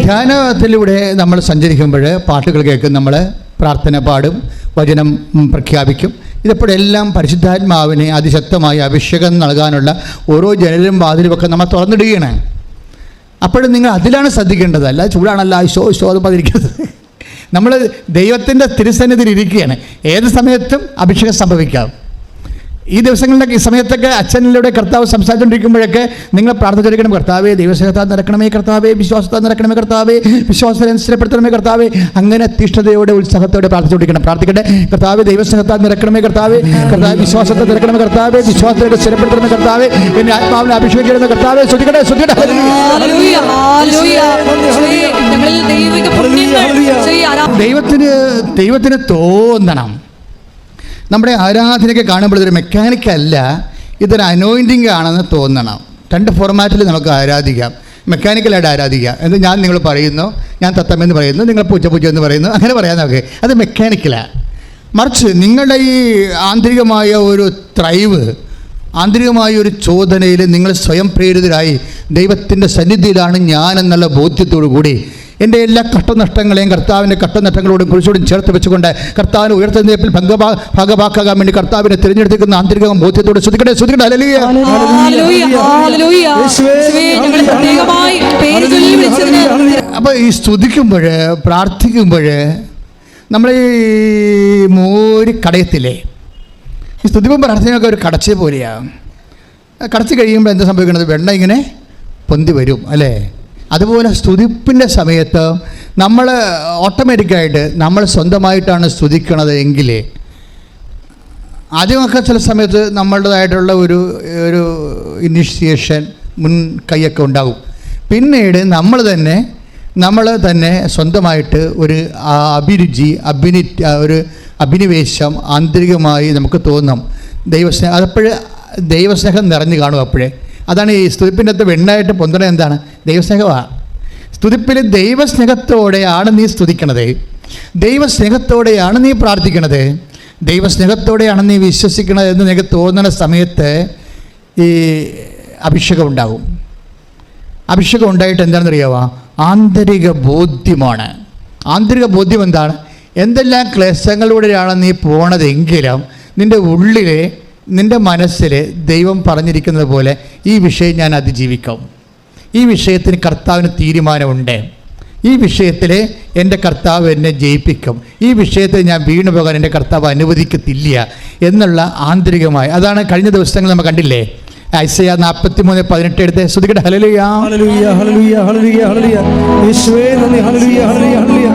ധ്യാനത്തിലൂടെ നമ്മൾ സഞ്ചരിക്കുമ്പോൾ പാട്ടുകൾ കേൾക്കും, നമ്മൾ പ്രാർത്ഥന പാടും, വചനം പ്രഖ്യാപിക്കും. ഇതെപ്പോഴെല്ലാം പരിശുദ്ധാത്മാവിനെ അതിശക്തമായി അഭിഷേകം നൽകാനുള്ള ഓരോ ജനലും വാതിലുമൊക്കെ നമ്മൾ തുറന്നിടുകയാണ്. അപ്പോഴും നിങ്ങൾ അതിലാണ് ശ്രദ്ധിക്കേണ്ടത്. അല്ല ചൂടാണല്ല അത് പതിരിക്കുന്നത്. നമ്മൾ ദൈവത്തിൻ്റെ തിരുസന്നിധിയിൽ ഇരിക്കുകയാണ്. ഏത് സമയത്തും അഭിഷേകം സംഭവിക്കാം. ഈ ദിവസങ്ങളിലൊക്കെ ഈ സമയത്തൊക്കെ അച്ഛനിലൂടെ കർത്താവ് സംസാരിച്ചുകൊണ്ടിരിക്കുമ്പോഴൊക്കെ നിങ്ങൾ പ്രാർത്ഥിച്ചിരിക്കണം, കർത്താവേ ദൈവസ്നേഹത്താൽ നിറക്കണമേ, കർത്താവേ വിശ്വാസത്താൽ നിറക്കണമേ, കർത്താവേ വിശ്വാസത്തെ സ്ഥിരപ്പെടുത്തണമേ, കർത്താവേ. അങ്ങനെ തീഷ്ണതയോടെ ഉത്സാഹത്തോടെ പ്രാർത്ഥിച്ചുകൊണ്ടിരിക്കണം. പ്രാർത്ഥിക്കട്ടെ. കർത്താവേ ദൈവസ്നേഹത്താൽ നിറക്കണമേ, കർത്താവേ വിശ്വാസത്തെ നിറക്കണമേ, കർത്താവേ വിശ്വാസത്തെ സ്ഥിരപ്പെടുത്തണമേ, കർത്താവേ എന്നെ ആത്മാവിനെ അഭിഷേകിക്കണമേ, കർത്താവേ. ശ്രദ്ധിക്കട്ടെ. ഞങ്ങളിൽ ദൈവിക പുണ്യങ്ങൾ ദൈവത്തിന് തോന്നണം. നമ്മുടെ ആരാധനയൊക്കെ കാണുമ്പോൾ ഇതൊരു മെക്കാനിക്കല്ല, ഇതൊരു അനോയിൻറ്റിങ് ആണെന്ന് തോന്നണം. രണ്ട് ഫോർമാറ്റിൽ നമുക്ക് ആരാധിക്കാം. മെക്കാനിക്കലായിട്ട് ആരാധിക്കാം എന്ന് ഞാൻ നിങ്ങൾ പറയുന്നു, ഞാൻ തത്തമെന്ന് പറയുന്നു, നിങ്ങൾ പൂച്ച എന്ന് പറയുന്നു, അങ്ങനെ പറയാൻ നമുക്ക് അത് മെക്കാനിക്കലാണ്. മറിച്ച് നിങ്ങളുടെ ഈ ആന്തരികമായ ഒരു ത്രൈവ്, ആന്തരികമായ ഒരു ചോദനയിൽ നിങ്ങൾ സ്വയം പ്രേരിതരായി ദൈവത്തിൻ്റെ സന്നിധിയിലാണ് ഞാനെന്നുള്ള ബോധ്യത്തോടു കൂടി എൻ്റെ എല്ലാ കഷ്ടനഷ്ടങ്ങളെയും കർത്താവിൻ്റെ കഷ്ടനഷ്ടങ്ങളോടും കുറിച്ചോടും ചേർത്ത് വെച്ചുകൊണ്ട് കർത്താവിനെ ഉയർത്തുന്നതിൽ ഭാഗമാക്കാൻ വേണ്ടി കർത്താവിനെ തിരഞ്ഞെടുത്തിരിക്കുന്ന ആന്തരിക ബോധ്യത്തോട് ശ്രദ്ധിക്കട്ടെ. ഹല്ലേലൂയ. അപ്പോൾ ഈ സ്തുതിക്കുമ്പോൾ, പ്രാർത്ഥിക്കുമ്പോൾ നമ്മൾ ഈ മോര് കടയത്തില്ലേ, ഈ സ്തുതിപ്പും പ്രാർത്ഥനയൊക്കെ ഒരു കടച്ച പോലെയാണ്. കടച്ച് കഴിയുമ്പോൾ എന്താ സംഭവിക്കുന്നത്? വെണ്ണ ഇങ്ങനെ പൊന്തി വരും അല്ലേ? അതുപോലെ സ്തുതിപ്പിൻ്റെ സമയത്ത് നമ്മൾ ഓട്ടോമാറ്റിക്കായിട്ട് നമ്മൾ സ്വന്തമായിട്ടാണ് സ്തുതിക്കണത് എങ്കിൽ ആദ്യമൊക്കെ ചില സമയത്ത് നമ്മളുടേതായിട്ടുള്ള ഒരു ഇനിഷ്യേഷൻ മുൻകൈയൊക്കെ ഉണ്ടാകും. പിന്നീട് നമ്മൾ തന്നെ സ്വന്തമായിട്ട് ഒരു അഭിരുചി, ഒരു അഭിനിവേശം ആന്തരികമായി നമുക്ക് തോന്നും. ദൈവസ്നേഹം അതപ്പോഴേ ദൈവസ്നേഹം നിറഞ്ഞു കാണും. അപ്പോഴേ അതാണ് ഈ സ്തുതിപ്പിൻ്റെ അകത്ത് വെണ്ണായിട്ട് പൊന്തണ എന്താണ്? ദൈവസ്നേഹമാണ്. സ്തുതിപ്പിൽ ദൈവസ്നേഹത്തോടെയാണ് നീ സ്തുതിക്കണത്, ദൈവസ്നേഹത്തോടെയാണ് നീ പ്രാർത്ഥിക്കണത്, ദൈവസ്നേഹത്തോടെയാണ് നീ വിശ്വസിക്കണത് എന്ന് നിനക്ക് തോന്നുന്ന സമയത്ത് ഈ അഭിഷേകം ഉണ്ടാകും. അഭിഷേകം ഉണ്ടായിട്ട് എന്താണെന്നറിയാമോ? ആന്തരിക ബോധ്യമാണ്. ആന്തരിക ബോധ്യം എന്താണ്? എന്തെല്ലാം ക്ലേശങ്ങളിലൂടെയാണ് നീ പോണതെങ്കിലും നിൻ്റെ ഉള്ളിൽ, നിൻ്റെ മനസ്സിൽ ദൈവം പറഞ്ഞിരിക്കുന്നത് പോലെ ഈ വിഷയം ഞാൻ അതിജീവിക്കും, ഈ വിഷയത്തിന് കർത്താവിന് തീരുമാനമുണ്ട്, ഈ വിഷയത്തിൽ എൻ്റെ കർത്താവ് എന്നെ ജയിപ്പിക്കും, ഈ വിഷയത്തിൽ ഞാൻ വീണു പോകാൻ എൻ്റെ കർത്താവ് അനുവദിക്കത്തില്ല എന്നുള്ള ആന്തരികമായ, അതാണ് കഴിഞ്ഞ ദിവസങ്ങൾ നമ്മൾ കണ്ടില്ലേ? ഐസയ്യാ 43:18 എടുത്ത് ശ്രദ്ധിക്കട്ടെ. ഹല്ലേലൂയ ഹല്ലേലൂയ ഹല്ലേലൂയ ഹല്ലേലൂയ ഹല്ലേലൂയ യേശുവേ നന്ദി. ഹല്ലേലൂയ ഹല്ലേലൂയ ഹല്ലേലൂയ.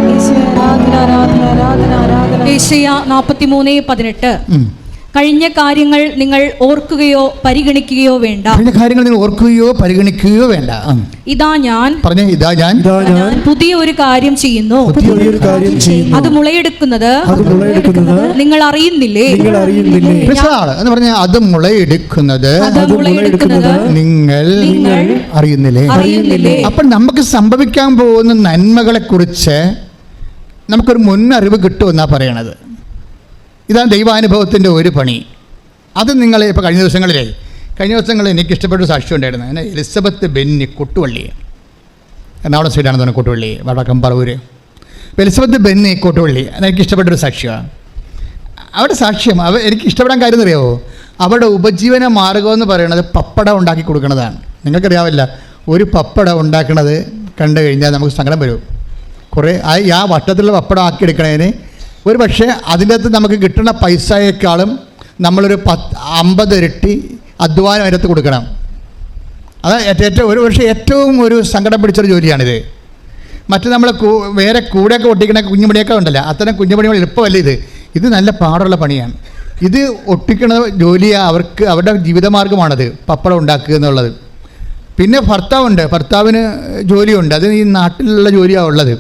യേശയ്യാ 43:18 കഴിഞ്ഞ കാര്യങ്ങൾ നിങ്ങൾ ഓർക്കുകയോ പരിഗണിക്കുകയോ വേണ്ട. കഴിഞ്ഞ കാര്യങ്ങൾ നിങ്ങൾ ഓർക്കുകയോ പരിഗണിക്കുകയോ വേണ്ട. ഇതാ ഞാൻ പുതിയ ഒരു കാര്യം ചെയ്യുന്നു, അത് മുളയെടുക്കുന്നത് നിങ്ങൾ അറിയുന്നില്ലേ? എന്ന് പറഞ്ഞാൽ അത് മുളയെടുക്കുന്നത് നിങ്ങൾ അറിയുന്നില്ലേ? അപ്പം നമുക്ക് സംഭവിക്കാൻ പോകുന്ന നന്മകളെ കുറിച്ച് നമുക്കൊരു മുന്നറിവ് കിട്ടുമെന്നാണ് പറയണത്. ഇതാണ് ദൈവാനുഭവത്തിൻ്റെ ഒരു പണി. അത് നിങ്ങൾ ഇപ്പോൾ കഴിഞ്ഞ ദിവസങ്ങളിൽ എനിക്ക് ഇഷ്ടപ്പെട്ട സാക്ഷ്യം ഉണ്ടായിരുന്നു. എന്നെ എലിസബത്ത് ബെന്നി കൊട്ടുവള്ളി, എറണാകുളം സൈഡാണെന്ന് തോന്നുന്നു, കൊട്ടുവള്ളി വടക്കം പറവൂര്. അപ്പോൾ എലിസബത്ത് ബെന്നി കൊട്ടുവള്ളി എനിക്ക് ഇഷ്ടപ്പെട്ടൊരു സാക്ഷ്യമാണ്. അവിടെ സാക്ഷ്യം എനിക്ക് ഇഷ്ടപ്പെടാൻ കാര്യം എന്നറിയാമോ? അവിടെ ഉപജീവന മാർഗമെന്ന് പറയുന്നത് പപ്പടം ഉണ്ടാക്കി കൊടുക്കുന്നതാണ്. നിങ്ങൾക്കറിയാവില്ല, ഒരു പപ്പടം ഉണ്ടാക്കുന്നത് കണ്ടു കഴിഞ്ഞാൽ നമുക്ക് സങ്കടം വരും. കുറേ ആ വട്ടത്തിലുള്ള പപ്പടം ആക്കി എടുക്കണതിന് ഒരു പക്ഷേ അതിൻ്റെ അകത്ത് നമുക്ക് കിട്ടുന്ന പൈസയേക്കാളും നമ്മളൊരു 50 ഇരട്ടി അധ്വാനം അതിനകത്ത് കൊടുക്കണം. അത് ഒരു പക്ഷേ ഏറ്റവും ഒരു സങ്കടം പിടിച്ചൊരു ജോലിയാണിത്. മറ്റ് നമ്മൾ വേറെ കൂടെയൊക്കെ ഒട്ടിക്കണ കുഞ്ഞുമണിയൊക്കെ ഉണ്ടല്ലോ, അത്തരം കുഞ്ഞുമണികൾ എളുപ്പമല്ല ഇത് നല്ല പാടുള്ള പണിയാണ്. ഇത് ഒട്ടിക്കണ ജോലിയാണ് അവരുടെ ജീവിതമാർഗ്ഗമാണത്, പപ്പടം ഉണ്ടാക്കുക എന്നുള്ളത്. പിന്നെ ഭർത്താവിന് ജോലിയുണ്ട്, അത് ഈ നാട്ടിലുള്ള ജോലിയാണ് ഉള്ളത്.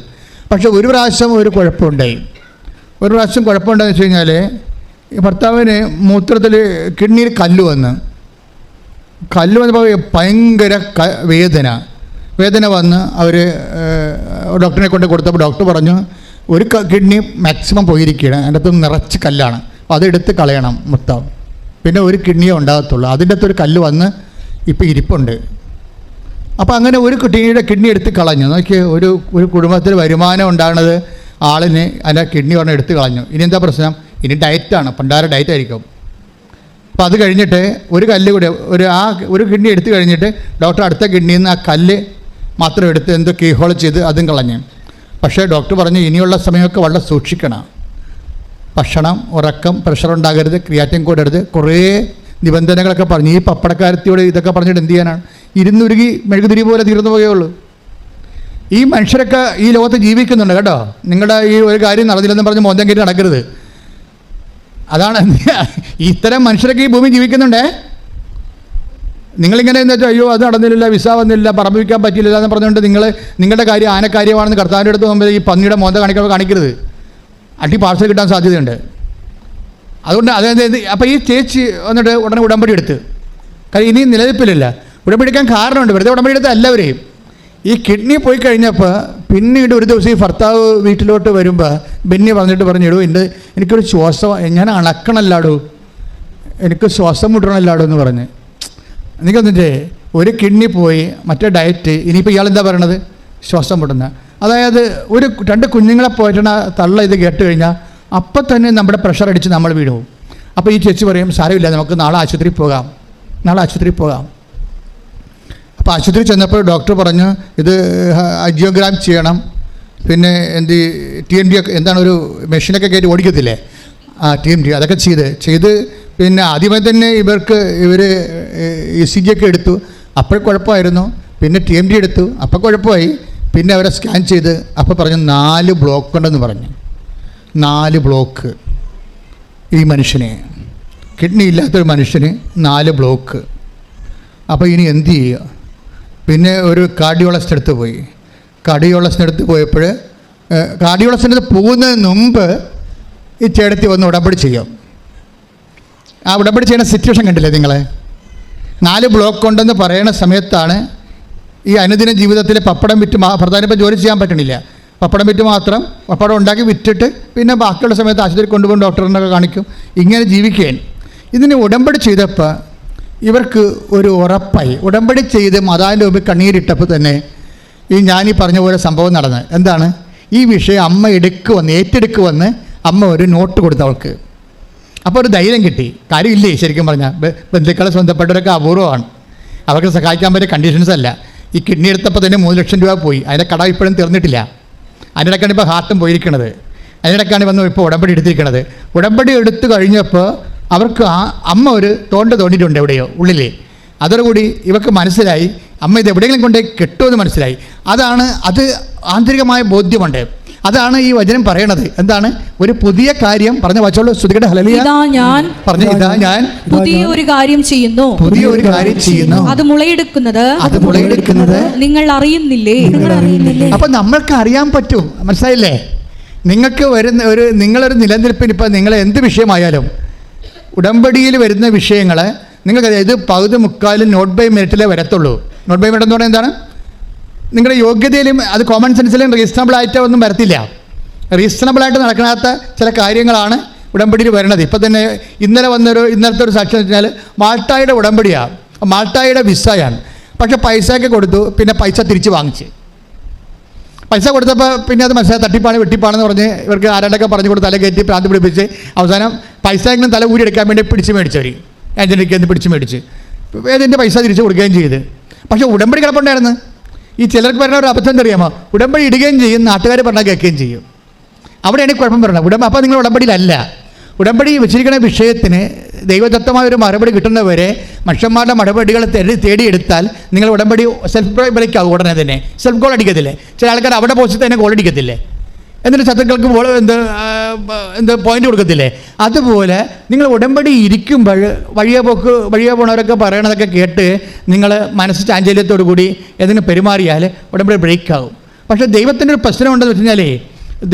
പക്ഷെ ഒരു പ്രാവശ്യം ഒരു കുഴപ്പമുണ്ടെന്ന് വെച്ച് കഴിഞ്ഞാൽ ഭർത്താവിന് മൂത്രത്തിൽ കിഡ്നിയിൽ കല്ല് വന്നപ്പോൾ ഭയങ്കര വേദന വന്ന് അവർ ഡോക്ടറിനെ കൊണ്ട് കൊടുത്തപ്പോൾ ഡോക്ടർ പറഞ്ഞു ഒരു കിഡ്നി മാക്സിമം പോയിരിക്കുകയാണ്, അതിൻ്റെ അകത്ത് നിറച്ച് കല്ലാണ്, അപ്പോൾ അതെടുത്ത് കളയണം മൊത്തം, പിന്നെ ഒരു കിഡ്നിയേ ഉണ്ടാകത്തുള്ളൂ. അതിൻ്റെ അകത്തൊരു കല്ല് വന്ന് ഇപ്പോൾ ഇരിപ്പുണ്ട്. അപ്പോൾ അങ്ങനെ ഒരു കിഡ്നി എടുത്ത് കളഞ്ഞു. നോക്കി ഒരു കുടുംബത്തിൽ വരുമാനം ഉണ്ടാകുന്നത് ആളിന് അതിൻ്റെ കിഡ്നി പറഞ്ഞ് എടുത്ത് കളഞ്ഞു. ഇനി എന്താ പ്രശ്നം? ഇനി ഡയറ്റാണ്, പണ്ടാര ഡയറ്റ് ആയിരിക്കും. അപ്പോൾ അത് കഴിഞ്ഞിട്ട് ഒരു കല്ല് കൂടെ ഒരു കിഡ്നി എടുത്തു കഴിഞ്ഞിട്ട് ഡോക്ടർ അടുത്ത കിഡ്നിയിൽ നിന്ന് ആ കല്ല് മാത്രം എടുത്ത് എന്തോ കീഹോൾ ചെയ്ത് അതും കളഞ്ഞു. പക്ഷേ ഡോക്ടർ പറഞ്ഞു ഇനിയുള്ള സമയമൊക്കെ വളരെ സൂക്ഷിക്കണം, ഭക്ഷണം, ഉറക്കം, പ്രഷർ ഉണ്ടാകരുത്, ക്രിയാറ്റിൻ കൂടരുത്, കുറേ നിബന്ധനകളൊക്കെ പറഞ്ഞു. ഈ പപ്പടക്കാരത്തിയോട് ഇതൊക്കെ പറഞ്ഞിട്ട് എന്ത് ചെയ്യാനാണ്? ഇരുന്നുരുകി മെഴുകുതിരി പോലെ തീർന്നു പോവുകയുള്ളൂ. ഈ മനുഷ്യരൊക്കെ ഈ ലോകത്ത് ജീവിക്കുന്നുണ്ട് കേട്ടോ. നിങ്ങളുടെ ഈ ഒരു കാര്യം നടന്നില്ലെന്ന് പറഞ്ഞ് മോന്തം കയറ്റി നടക്കരുത്. അതാണ് ഇത്തരം മനുഷ്യരൊക്കെ ഈ ഭൂമി ജീവിക്കുന്നുണ്ടേ. നിങ്ങളിങ്ങനെ എന്താ വെച്ചാൽ അയ്യോ അത് നടന്നില്ല, വിസ വന്നില്ല, പറമ്പ് വയ്ക്കാൻ പറ്റിയില്ല എന്ന് പറഞ്ഞുകൊണ്ട് നിങ്ങളുടെ കാര്യം ആനക്കാര്യമാണെന്ന് കർത്താവിൻ്റെ അടുത്ത് മുമ്പ് ഈ പന്നിയുടെ മോന്ത കാണിക്കരുത്. അടി പാർസൽ കിട്ടാൻ സാധ്യതയുണ്ട്. അതുകൊണ്ട് അതായത് അപ്പോൾ ഈ ചേച്ചി വന്നിട്ട് ഉടനെ ഉടമ്പടി എടുത്ത്, കാര്യം ഇനിയും നിലനിൽപ്പിലില്ല. ഉടമ്പടി എടുക്കാൻ കാരണമുണ്ട്, വെറുതെ ഉടമ്പടി എടുത്ത എല്ലാവരെയും. ഈ കിഡ്നി പോയി കഴിഞ്ഞപ്പോൾ പിന്നീട് ഒരു ദിവസം ഈ ഭർത്താവ് വീട്ടിലോട്ട് വരുമ്പോൾ ബെന്നി പറഞ്ഞിട്ട് പറഞ്ഞിടൂ, എനിക്കൊരു ശ്വാസം, ഞാൻ അണക്കണല്ലാടൂ, എനിക്ക് ശ്വാസം മുട്ടണമല്ലാടോ എന്ന് പറഞ്ഞ്. എനിക്കൊന്നിട്ടേ ഒരു കിഡ്നി പോയി, മറ്റേ ഡയറ്റ്, ഇനിയിപ്പോൾ ഇയാളെന്താ പറയണത്, ശ്വാസം മുട്ടുന്ന. അതായത് ഒരു 2 കുഞ്ഞുങ്ങളെ പോയിട്ടാണ് തള്ള ഇത് കേട്ട് കഴിഞ്ഞാൽ അപ്പം തന്നെ നമ്മുടെ പ്രഷർ അടിച്ച് നമ്മൾ വീണു. അപ്പോൾ ഈ ചേച്ചി പറയും, സാരമില്ല, നമുക്ക് നാളെ ആശുപത്രിയിൽ പോകാം. അപ്പോൾ ആശുപത്രി ചെന്നപ്പോൾ ഡോക്ടർ പറഞ്ഞു, ഇത് ആൻജിയോഗ്രാം ചെയ്യണം, പിന്നെ TMD ഒക്കെ എന്താണ്, ഒരു മെഷീനൊക്കെ കയറ്റി ഓടിക്കത്തില്ലേ, TMD അതൊക്കെ ചെയ്ത് പിന്നെ ആദ്യമേ തന്നെ ഇവർ ECG ഒക്കെ എടുത്തു, അപ്പോൾ കുഴപ്പമായിരുന്നു. പിന്നെ TMD എടുത്തു, അപ്പോൾ കുഴപ്പമായി. പിന്നെ അവരെ സ്കാൻ ചെയ്ത് അപ്പോൾ പറഞ്ഞു 4 ബ്ലോക്ക് ഉണ്ടെന്ന് പറഞ്ഞു. 4 ബ്ലോക്ക്. ഈ മനുഷ്യന്, കിഡ്നി ഇല്ലാത്തൊരു മനുഷ്യന് 4 ബ്ലോക്ക്. അപ്പോൾ ഇനി എന്ത് ചെയ്യുക? പിന്നെ ഒരു കാർഡിയോളജിസ്റ്റ് അടുത്ത് പോയി. കാർഡിയോളജിസ്റ്റ് അടുത്ത് പോയപ്പോൾ കാർഡിയോളജിസ്റ്റ് അടുത്ത് പോകുന്നതിന് മുമ്പ് ഈ ചേട്ടത്തി വന്ന് ഉടമ്പടി ചെയ്യും. ആ ഉടമ്പടി ചെയ്യുന്ന സിറ്റുവേഷൻ കണ്ടില്ലേ നിങ്ങളെ? 4 ബ്ലോക്ക് ഉണ്ടെന്ന് പറയുന്ന സമയത്താണ് ഈ അനുദിന ജീവിതത്തിൽ പപ്പടം വിറ്റ് ഭർത്താവിനെ ഇപ്പോൾ ജോലി ചെയ്യാൻ പറ്റണില്ല. പപ്പടം വിറ്റ് മാത്രം, പപ്പടം ഉണ്ടാക്കി വിറ്റിട്ട് പിന്നെ ബാക്കിയുള്ള സമയത്ത് ആശുപത്രി കൊണ്ടുപോകും, ഡോക്ടറിനൊക്കെ കാണിക്കും, ഇങ്ങനെ ജീവിക്കാൻ. ഇതിന് ഉടമ്പടി ചെയ്തപ്പോൾ ഇവർക്ക് ഒരു ഉറപ്പായി. ഉടമ്പടി ചെയ്ത് മാതാവിൻ്റെ മുമ്പിൽ കണ്ണീരിട്ടപ്പോൾ തന്നെ ഞാനീ പറഞ്ഞ പോലെ സംഭവം നടന്ന് എന്താണ്, ഈ വിഷയം അമ്മ ഏറ്റെടുക്കുവന്ന് അമ്മ ഒരു നോട്ട് കൊടുത്തു അവൾക്ക്. അപ്പോൾ ഒരു ധൈര്യം കിട്ടി. കാര്യമില്ലേ ശരിക്കും പറഞ്ഞാൽ, ബന്ധുക്കളെ സ്വന്തപ്പെട്ടവരൊക്കെ അപൂർവമാണ്, അവർക്ക് സഹായിക്കാൻ പറ്റിയ കണ്ടീഷൻസ് അല്ല. ഈ കിഡ്നി എടുത്തപ്പോൾ തന്നെ 3 ലക്ഷം രൂപ പോയി, അതിൻ്റെ കട ഇപ്പോഴും തീർന്നിട്ടില്ല. അതിനിടയ്ക്കാണ് ഇപ്പോൾ ഹാർട്ടും പോയിരിക്കുന്നത്, അതിനിടയ്ക്കാണ് വന്ന് ഇപ്പോൾ ഉടമ്പടി എടുത്തിരിക്കുന്നത്. ഉടമ്പടി എടുത്തു കഴിഞ്ഞപ്പോൾ അവർക്ക് അമ്മ ഒരു തോണ്ടിയിട്ടുണ്ട് എവിടെയോ ഉള്ളിൽ. അതോടുകൂടി ഇവർക്ക് മനസ്സിലായി അമ്മ ഇത് എവിടെയെങ്കിലും കൊണ്ടേ കെട്ടുമെന്ന് മനസ്സിലായി. അത് ആന്തരികമായ ബോധ്യമുണ്ട്. അതാണ് ഈ വചനം പറയണത്. എന്താണ്? ഒരു പുതിയ കാര്യം പറഞ്ഞ വച്ചോളൂ. ശ്രുതികട ഹല്ലേലൂയ. ഇതാ ഞാൻ പുതിയ ഒരു കാര്യം ചെയ്യുന്നു. അത് മുളയെടുക്കുന്നത് നിങ്ങൾ അറിയുന്നില്ലേ? അപ്പൊ നമ്മൾക്ക് അറിയാൻ പറ്റും. മനസ്സിലായില്ലേ? നിങ്ങൾക്ക് നിങ്ങളൊരു നിലനിൽപ്പിന് ഇപ്പം നിങ്ങൾ എന്ത് വിഷയമായാലും ഉടമ്പടിയിൽ വരുന്ന വിഷയങ്ങൾ നിങ്ങൾക്ക് ഇത് 10-3 നോട്ട് ബൈ മെറിറ്റിലേ വരത്തുള്ളൂ. നോട്ട് ബൈ മെറിറ്റ് എന്ന് പറഞ്ഞാൽ എന്താണ്? നിങ്ങളുടെ യോഗ്യതയിലും അത് കോമൺ സെൻസിലും റീസണബിളായിട്ട് ഒന്നും വരത്തില്ല. റീസണബിളായിട്ട് നടക്കാത്ത ചില കാര്യങ്ങളാണ് ഉടമ്പടിയിൽ വരണത്. ഇപ്പം തന്നെ ഇന്നലത്തെ ഒരു സാക്ഷ്യം വെച്ചാൽ മാൾട്ടായുടെ ഉടമ്പടിയാണ്, മാൾട്ടായുടെ വിസയാണ്. പക്ഷേ പൈസയൊക്കെ കൊടുത്തു, പിന്നെ പൈസ തിരിച്ച് വാങ്ങിച്ച്. പൈസ കൊടുത്തപ്പോൾ പിന്നെ അത് മനസ്സിലായി വെട്ടിപ്പാണെന്ന് പറഞ്ഞ് ഇവർക്ക് ആരാണ്ടൊക്കെ പറഞ്ഞു കൊടുത്ത് തല കയറ്റി പ്രാന്തി പിടിപ്പിച്ച് അവസാനം പൈസ എങ്കിലും തല ഊരി എടുക്കാൻ വേണ്ടി പിടിച്ച് മേടിച്ചവർ ഏജൻറ്റിക്ക് എന്ന് പിടിച്ച് മേടിച്ച് ഏജൻറ്റ് പൈസ തിരിച്ച് കൊടുക്കുകയും ചെയ്ത്. പക്ഷേ ഉടമ്പടി കിടപ്പുണ്ടായിരുന്നു. ഈ ചിലർക്ക് പറയുന്ന ഒരു അബദ്ധം അറിയാമോ? ഉടമ്പടി ഇടുകയും ചെയ്യും, നാട്ടുകാർ പറഞ്ഞാൽ കേൾക്കുകയും ചെയ്യും. അവിടെയാണ് കുഴപ്പം പറയുന്നത്. അപ്പോൾ നിങ്ങൾ ഉടമ്പടിയിലല്ല. ഉടമ്പടി വെച്ചിരിക്കുന്ന വിഷയത്തിന് ദൈവദത്തമായ ഒരു മറുപടി കിട്ടുന്നവരെ മനുഷ്യന്മാരുടെ മറുപടികൾ തേടിയെടുത്താൽ നിങ്ങൾ ഉടമ്പടി സെൽഫ് ബ്രേക്ക് ആകും. ഉടനെ തന്നെ സെൽഫ് ഗോൾ അടിക്കത്തില്ലേ? ചില ആൾക്കാർ അവിടെ പോസ്റ്റ് തന്നെ ഗോൾ അടിക്കത്തില്ലേ? എന്നിട്ട് ശത്രുക്കൾക്ക് പോയിന്റ് കൊടുക്കത്തില്ലേ? അതുപോലെ നിങ്ങൾ ഉടമ്പടി ഇരിക്കുമ്പോൾ വഴിയെ പോണവരൊക്കെ പറയണതൊക്കെ കേട്ട് നിങ്ങൾ മനസ്സ് ചാഞ്ചല്യത്തോടു കൂടി ഏതെങ്കിലും പെരുമാറിയാൽ ഉടമ്പടി ബ്രേക്ക് ആകും. പക്ഷേ ദൈവത്തിൻ്റെ ഒരു പ്രശ്നം ഉണ്ടെന്ന് വെച്ച് കഴിഞ്ഞാൽ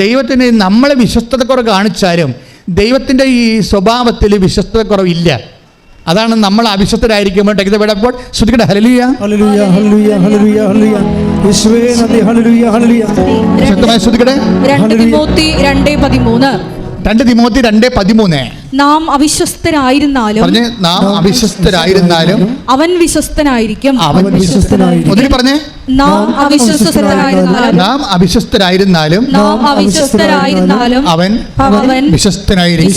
ദൈവത്തിന് നമ്മളെ വിശ്വസ്തതക്കുറവ് കാണിച്ചാലും ദൈവത്തിൻ്റെ ഈ സ്വഭാവത്തിൽ വിശ്വസ്തതക്കുറവില്ല. അതാണ് നമ്മൾ അവിശ്വസ്തരായിരിക്കുമ്പോൾ ടെക്തപ്പെടപ്പോൾ ശ്രുതികട ഹല്ലേലൂയ ഹല്ലേലൂയ ഹല്ലേലൂയ ഹല്ലേലൂയ ഹല്ലേലൂയ യേശുവേ നന്ദി ഹല്ലേലൂയ ഹല്ലേലൂയ. ശക്തമായി ശ്രുതികട 2 തിമോത്തി 2:13 നാം അവിശ്വസ്തരായിരുന്നാലും അവൻ വിശ്വസ്തനായിരിക്കും. പറഞ്ഞേ, നാം അവിശ്വസ്തരായിരുന്നാലും അവൻ വിശ്വസ്തനായിരിക്കും.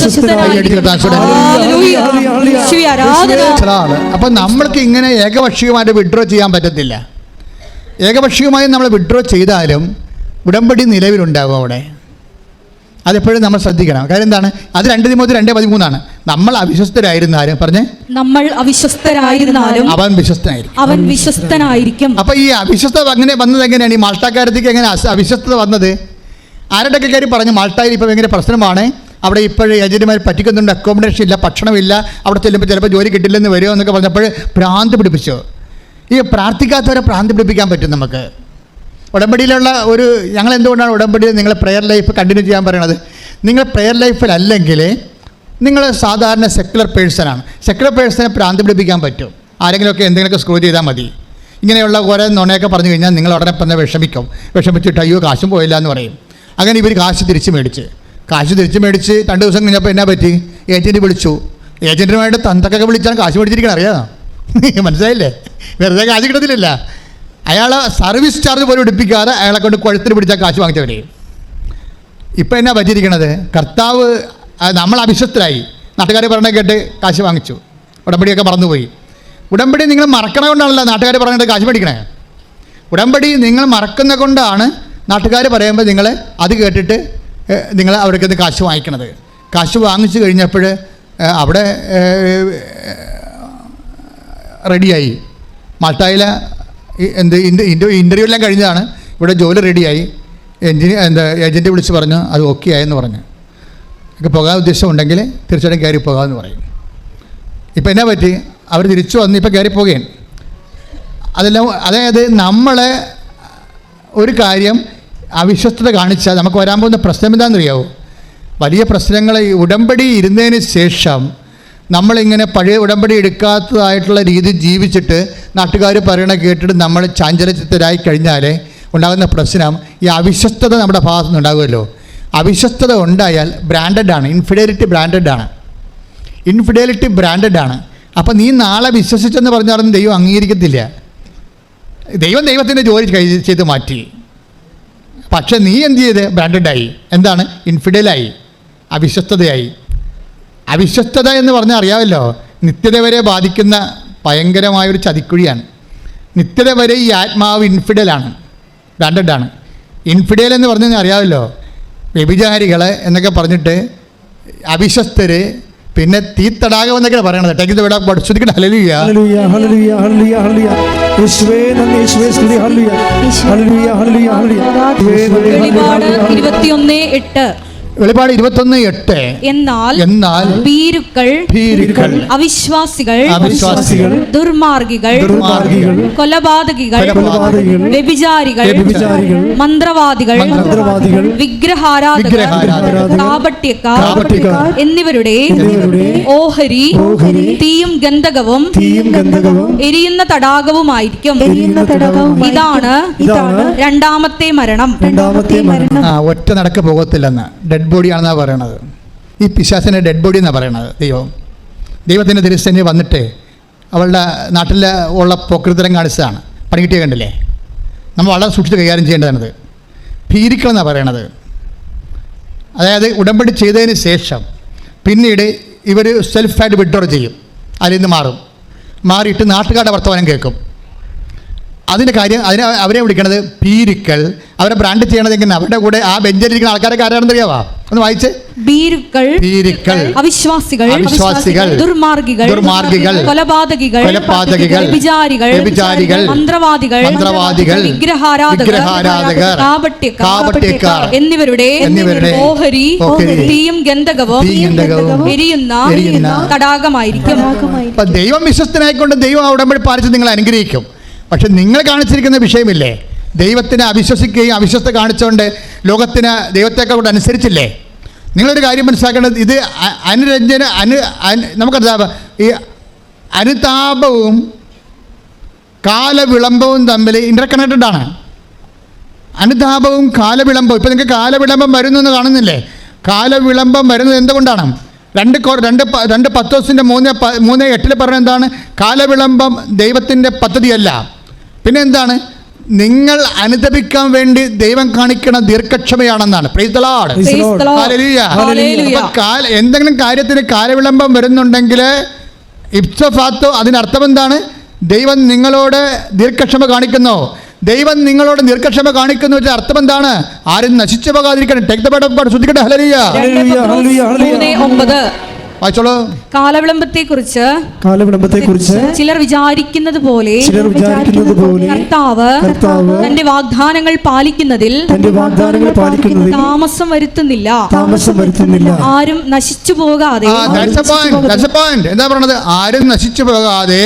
അപ്പൊ നമ്മൾക്ക് ഇങ്ങനെ ഏകപക്ഷീയമായിട്ട് വിഡ്രോ ചെയ്യാൻ പറ്റത്തില്ല. ഏകപക്ഷീയമായി നമ്മൾ വിഡ്രോ ചെയ്താലും ഉടമ്പടി നിലവിലുണ്ടാകും അവിടെ. അതെപ്പോഴും നമ്മൾ ശ്രദ്ധിക്കണം. കാര്യം എന്താണ്? അത് 2 തിമോത്തി 2:13 നമ്മൾ അവിശ്വസ്തരായിരുന്നാലും അവൻ വിശ്വസ്തനായിരിക്കും. അപ്പൊ ഈ അവിശ്വസ്തത അങ്ങനെ വന്നത് എങ്ങനെയാണ്? ഈ മാൾട്ടാക്കാരത്തേക്ക് എങ്ങനെ അവിശ്വസ്തത വന്നത്? ആരുടെയൊക്കെ കാര്യം പറഞ്ഞു മാൾട്ടായിൽ ഇപ്പം ഭയങ്കര പ്രശ്നമാണ്. അവിടെ ഇപ്പോഴും ഏജന്റുമാർ പറ്റിക്കുന്നുണ്ട്, അക്കോമഡേഷൻ ഇല്ല, ഭക്ഷണമില്ല, അവിടെ ചെല്ലുമ്പോൾ ചിലപ്പോൾ ജോലി കിട്ടില്ലെന്ന് വരുമോ എന്നൊക്കെ പറഞ്ഞപ്പോൾ ഭ്രാന്ത് പിടിപ്പിച്ചു. ഈ പ്രാർത്ഥിക്കാത്തവരെ ഭ്രാന്ത് പിടിപ്പിക്കാൻ പറ്റും നമുക്ക്. ഉടമ്പടിയിലുള്ള ഞങ്ങൾ എന്തുകൊണ്ടാണ് ഉടമ്പടിയിൽ നിങ്ങൾ പ്രെയർ ലൈഫ് കണ്ടിന്യൂ ചെയ്യാൻ പറയണത്? നിങ്ങൾ പ്രെയർ ലൈഫിലല്ലെങ്കിൽ നിങ്ങൾ സാധാരണ സെക്കുലർ പേഴ്സണാണ്. സെക്കുലർ പേഴ്സണെ ഭ്രാന്ത് പിടിപ്പിക്കാൻ പറ്റും. ആരെങ്കിലുമൊക്കെ എന്തെങ്കിലുമൊക്കെ സ്ക്രൂ ചെയ്താൽ മതി. ഇങ്ങനെയുള്ള കുറേ നുണയൊക്കെ പറഞ്ഞു കഴിഞ്ഞാൽ നിങ്ങൾ ഉടനെ തന്നെ വിഷമിച്ചിട്ട് അയ്യോ കാശും പോയില്ല എന്ന് പറയും. അങ്ങനെ ഇവർ കാശ് തിരിച്ച് മേടിച്ച് 2 ദിവസം കഴിഞ്ഞപ്പോൾ എന്നാ പറ്റി? ഏജൻറ്റ് വിളിച്ചു. ഏജൻറ്റുമായിട്ട് തന്തക്കൊക്കെ വിളിച്ചാൽ കാശ് മേടിച്ചിരിക്കണം, അറിയാമോ? മനസ്സിലായില്ലേ? വെറുതെ കാശ് കിട്ടത്തില്ല. അയാളെ സർവീസ് ചാർജ് പോലും എടുപ്പിക്കാതെ അയാളെ കൊണ്ട് കുഴത്തിന് പിടിച്ചാൽ കാശ് വാങ്ങിച്ചവരെ. ഇപ്പം എന്നാ പറ്റിയിരിക്കണത്? കർത്താവ് നമ്മൾ അവിശ്വസ്തരായി, നാട്ടുകാർ പറഞ്ഞ കേട്ട് കാശ് വാങ്ങിച്ചു, ഉടമ്പടിയൊക്കെ മറന്നുപോയി. ഉടമ്പടി നിങ്ങൾ മറക്കണ കൊണ്ടാണല്ലോ നാട്ടുകാർ പറഞ്ഞിട്ട് കാശ് മേടിക്കണേ. ഉടമ്പടി നിങ്ങൾ മറക്കുന്ന കൊണ്ടാണ് നാട്ടുകാർ പറയുമ്പോൾ നിങ്ങൾ അത് കേട്ടിട്ട് നിങ്ങൾ അവിടേക്ക് നിന്ന് കാശ് വാങ്ങിക്കണത്. കാശ് വാങ്ങിച്ചു കഴിഞ്ഞപ്പോൾ അവിടെ റെഡിയായി. മാൾട്ടായിലെ ഇൻ്റർവ്യൂ എല്ലാം കഴിഞ്ഞതാണ്. ഇവിടെ ജോലി റെഡിയായി. ഏജൻറ്റ് വിളിച്ച് പറഞ്ഞു അത് ഓക്കെ ആയെന്ന് പറഞ്ഞു. പോകാൻ ഉദ്ദേശം ഉണ്ടെങ്കിൽ തീർച്ചയായിട്ടും കയറി പോകാമെന്ന് പറയും. ഇപ്പം എന്നാ പറ്റി? അവർ തിരിച്ചു വന്ന് ഇപ്പം കയറി പോകുകയാണ്. അതെല്ലാം അതായത് നമ്മളെ ഒരു കാര്യം അവിശ്വസ്തത കാണിച്ചാൽ നമുക്ക് വരാൻ പോകുന്ന പ്രശ്നം എന്താണെന്നറിയാവോ? വലിയ പ്രശ്നങ്ങൾ. ഉടമ്പടി ഇരുന്നതിന് ശേഷം നമ്മളിങ്ങനെ പഴയ ഉടമ്പടി എടുക്കാത്തതായിട്ടുള്ള രീതി ജീവിച്ചിട്ട് നാട്ടുകാർ പറയണ കേട്ടിട്ട് നമ്മൾ ചാഞ്ചലചിത്തരായി കഴിഞ്ഞാൽ ഉണ്ടാകുന്ന പ്രശ്നം ഈ അവിശ്വസ്തത നമ്മുടെ ഭാഗത്തു നിന്നുണ്ടാകുമല്ലോ. അവിശ്വസ്തത ഉണ്ടായാൽ ബ്രാൻഡഡാണ്. ഇൻഫിഡലിറ്റി ബ്രാൻഡഡാണ്. അപ്പം നീ നാളെ വിശ്വസിച്ചെന്ന് പറഞ്ഞാലും ദൈവം അംഗീകരിക്കത്തില്ല. ദൈവത്തിൻ്റെ ജോലി ചെയ്ത് മാറ്റി. പക്ഷെ നീ എന്ത് ചെയ്ത്? ബ്രാൻഡഡായി. എന്താണ്? ഇൻഫിഡലായി, അവിശ്വസ്തതയായി. അവിശ്വസ്തത എന്ന് പറഞ്ഞാൽ അറിയാമല്ലോ, നിത്യത വരെ ബാധിക്കുന്ന ഭയങ്കരമായൊരു ചതിക്കുഴിയാണ്. നിത്യത വരെ ഈ ആത്മാവ് ഇൻഫിഡലാണ്, ബ്രാൻഡഡാണ്. ഇൻഫിഡൽ എന്ന് പറഞ്ഞാൽ അറിയാമല്ലോ, വ്യഭിചാരികൾ എന്നൊക്കെ പറഞ്ഞിട്ട് അവിശ്വസ്തർ, പിന്നെ തീത്തടാകം എന്നൊക്കെയാണ് പറയണത്. ടേക്ക് ഇവിടെ പഠിച്ചിരിക്കട്ടെ. ഹല്ലേലൂയ, ഹല്ലേലൂയ, ഹല്ലേലൂയ, ഹല്ലേലൂയ, ഹല്ലേലൂയ. യേശുവേ നന്ദി, യേശുവേ സ്തുതി. ഹല്ലേലൂയ, ഹല്ലേലൂയ, ഹല്ലേലൂയ, ഹല്ലേലൂയ. വെളിപാട് 21:8. വെളിപാട് 21:8. എന്നാൽ ഭീരുക്കൾ, അവിശ്വാസികൾ, ദുർമാർഗികൾ, കൊലപാതകികൾ, വ്യഭിചാരികൾ, മന്ത്രവാദികൾ, വിഗ്രഹാരാധകർ, കാപട്യക്കാർ എന്നിവരുടെ ഓഹരി തീയും ഗന്ധകവും എരിയുന്ന തടാകവുമായിരിക്കും. ഇതാണ് രണ്ടാമത്തെ മരണം. ഒറ്റ നടക്ക് പോകത്തില്ലെന്ന്. ഡെഡ് ബോഡിയാണെന്നാണ് പറയണത്. ഈ പിശാചിൻ്റെ ഡെഡ് ബോഡി എന്നാണ് പറയണത്. ദൈവത്തിൻ്റെ തിരുസന്നിധി വന്നിട്ട് അവളുടെ നാട്ടിൽ ഉള്ള പോക്രിത്തരം കാണിച്ചതാണ്. പണി കിട്ടിയ കണ്ടില്ലേ? നമ്മൾ വളരെ സൂക്ഷിച്ച് കൈകാര്യം ചെയ്യേണ്ടതാണത്. ഭീരുക്കളെന്നാണ് പറയണത്. അതായത് ഉടമ്പടി ചെയ്തതിന് ശേഷം പിന്നീട് ഇവർ സെൽഫായിട്ട് വിഡ്രോ ചെയ്യും. അതിൽ നിന്ന് മാറിയിട്ട് നാട്ടുകാരുടെ വർത്തമാനം കേൾക്കും. അതിൻ്റെ കാര്യം അവരെ വിളിക്കണത് ഭീരുക്കൾ. അവരെ ബ്രാൻഡ് ചെയ്യണത് എങ്ങനെ? അവരുടെ കൂടെ ആ ബെഞ്ചിലിരിക്കുന്ന ആൾക്കാരൊക്കെ ആരാണെന്ന് അറിയാവാ? ഒന്ന് വായിച്ച്. ഭീരുക്കൾ, അവിശ്വാസികൾ, ദുർമാർഗികൾ, കൊലപാതകികൾ, വ്യഭിചാരികൾ, മന്ത്രവാദികൾ, വിഗ്രഹാരാധകർ, കാപട്യക്കാർ എന്നിവരുടെ ഓഹരി തീയും ഗന്ധകവും എരിയുന്ന തടാകമായിരിക്കും. ദൈവം വിശ്വസ്തനായിക്കൊണ്ട് ദൈവം ഉടമ്പടി പാലിച്ച് നിങ്ങളെ അനുഗ്രഹിക്കും. പക്ഷെ നിങ്ങൾ കാണിച്ചിരിക്കുന്ന വിഷയമില്ലേ, ദൈവത്തിനെ അവിശ്വസിക്കുകയും അവിശ്വസ്ത കാണിച്ചുകൊണ്ട് ലോകത്തിന് ദൈവത്തെക്കാൾ കൊണ്ട് അനുസരിച്ചില്ലേ? നിങ്ങളൊരു കാര്യം മനസ്സിലാക്കേണ്ടത്, ഇത് നമുക്കറിയാം, ഈ അനുതാപവും കാലവിളംബവും തമ്മിൽ ഇൻ്റർകണക്റ്റഡ് ആണ്. അനുതാപവും കാലവിളംബവും. ഇപ്പോൾ നിങ്ങൾക്ക് കാലവിളംബം വരുന്നെന്ന് കാണുന്നില്ലേ? കാലവിളംബം വരുന്നത് എന്തുകൊണ്ടാണ്? 2 പത്രോസിൻ്റെ 3:8 പറഞ്ഞ എന്താണ്? കാലവിളംബം ദൈവത്തിൻ്റെ പദ്ധതിയല്ല. പിന്നെ എന്താണ്? നിങ്ങൾ അനുതപിക്കാൻ വേണ്ടി ദൈവം കാണിക്കുന്ന ദീർഘക്ഷമയാണെന്നാണ്. പ്രൈസ് ദി ലോർഡ്, ഹല്ലേലൂയ. എന്തെങ്കിലും കാര്യത്തിന് കാലവിളംബം വരുന്നുണ്ടെങ്കിൽ ഇപ്സോ ഫാക്ടോ അതിനർത്ഥം എന്താണ്? ദൈവം നിങ്ങളോട് ദീർഘക്ഷമ കാണിക്കുന്നു. ദൈവം നിങ്ങളോട് ദീർഘക്ഷമ കാണിക്കുന്നു വെച്ചാൽ അർത്ഥം എന്താണ്? ആരും നശിച്ചു പോകാതിരിക്കണം. ടേക്ക് ദി ബൈബിൾ, ശ്രദ്ധിക്കട്ടെ. ഹല്ലേലൂയ, ഹല്ലേലൂയ, ഹല്ലേലൂയ, ഹല്ലേലൂയ. 3:9. വായിച്ചോളൂ. കാലവിളംബത്തെക്കുറിച്ച് ചിലർ വിചാരിക്കുന്നത് പോലെ കർത്താവ് തന്റെ വാഗ്ദാനങ്ങൾ പാലിക്കുന്നതിൽ താമസം വരുത്തുന്നില്ല. ആരും നശിച്ചു പോകാതെ. എന്താ പറയണത്? ആരും നശിച്ചു പോകാതെ.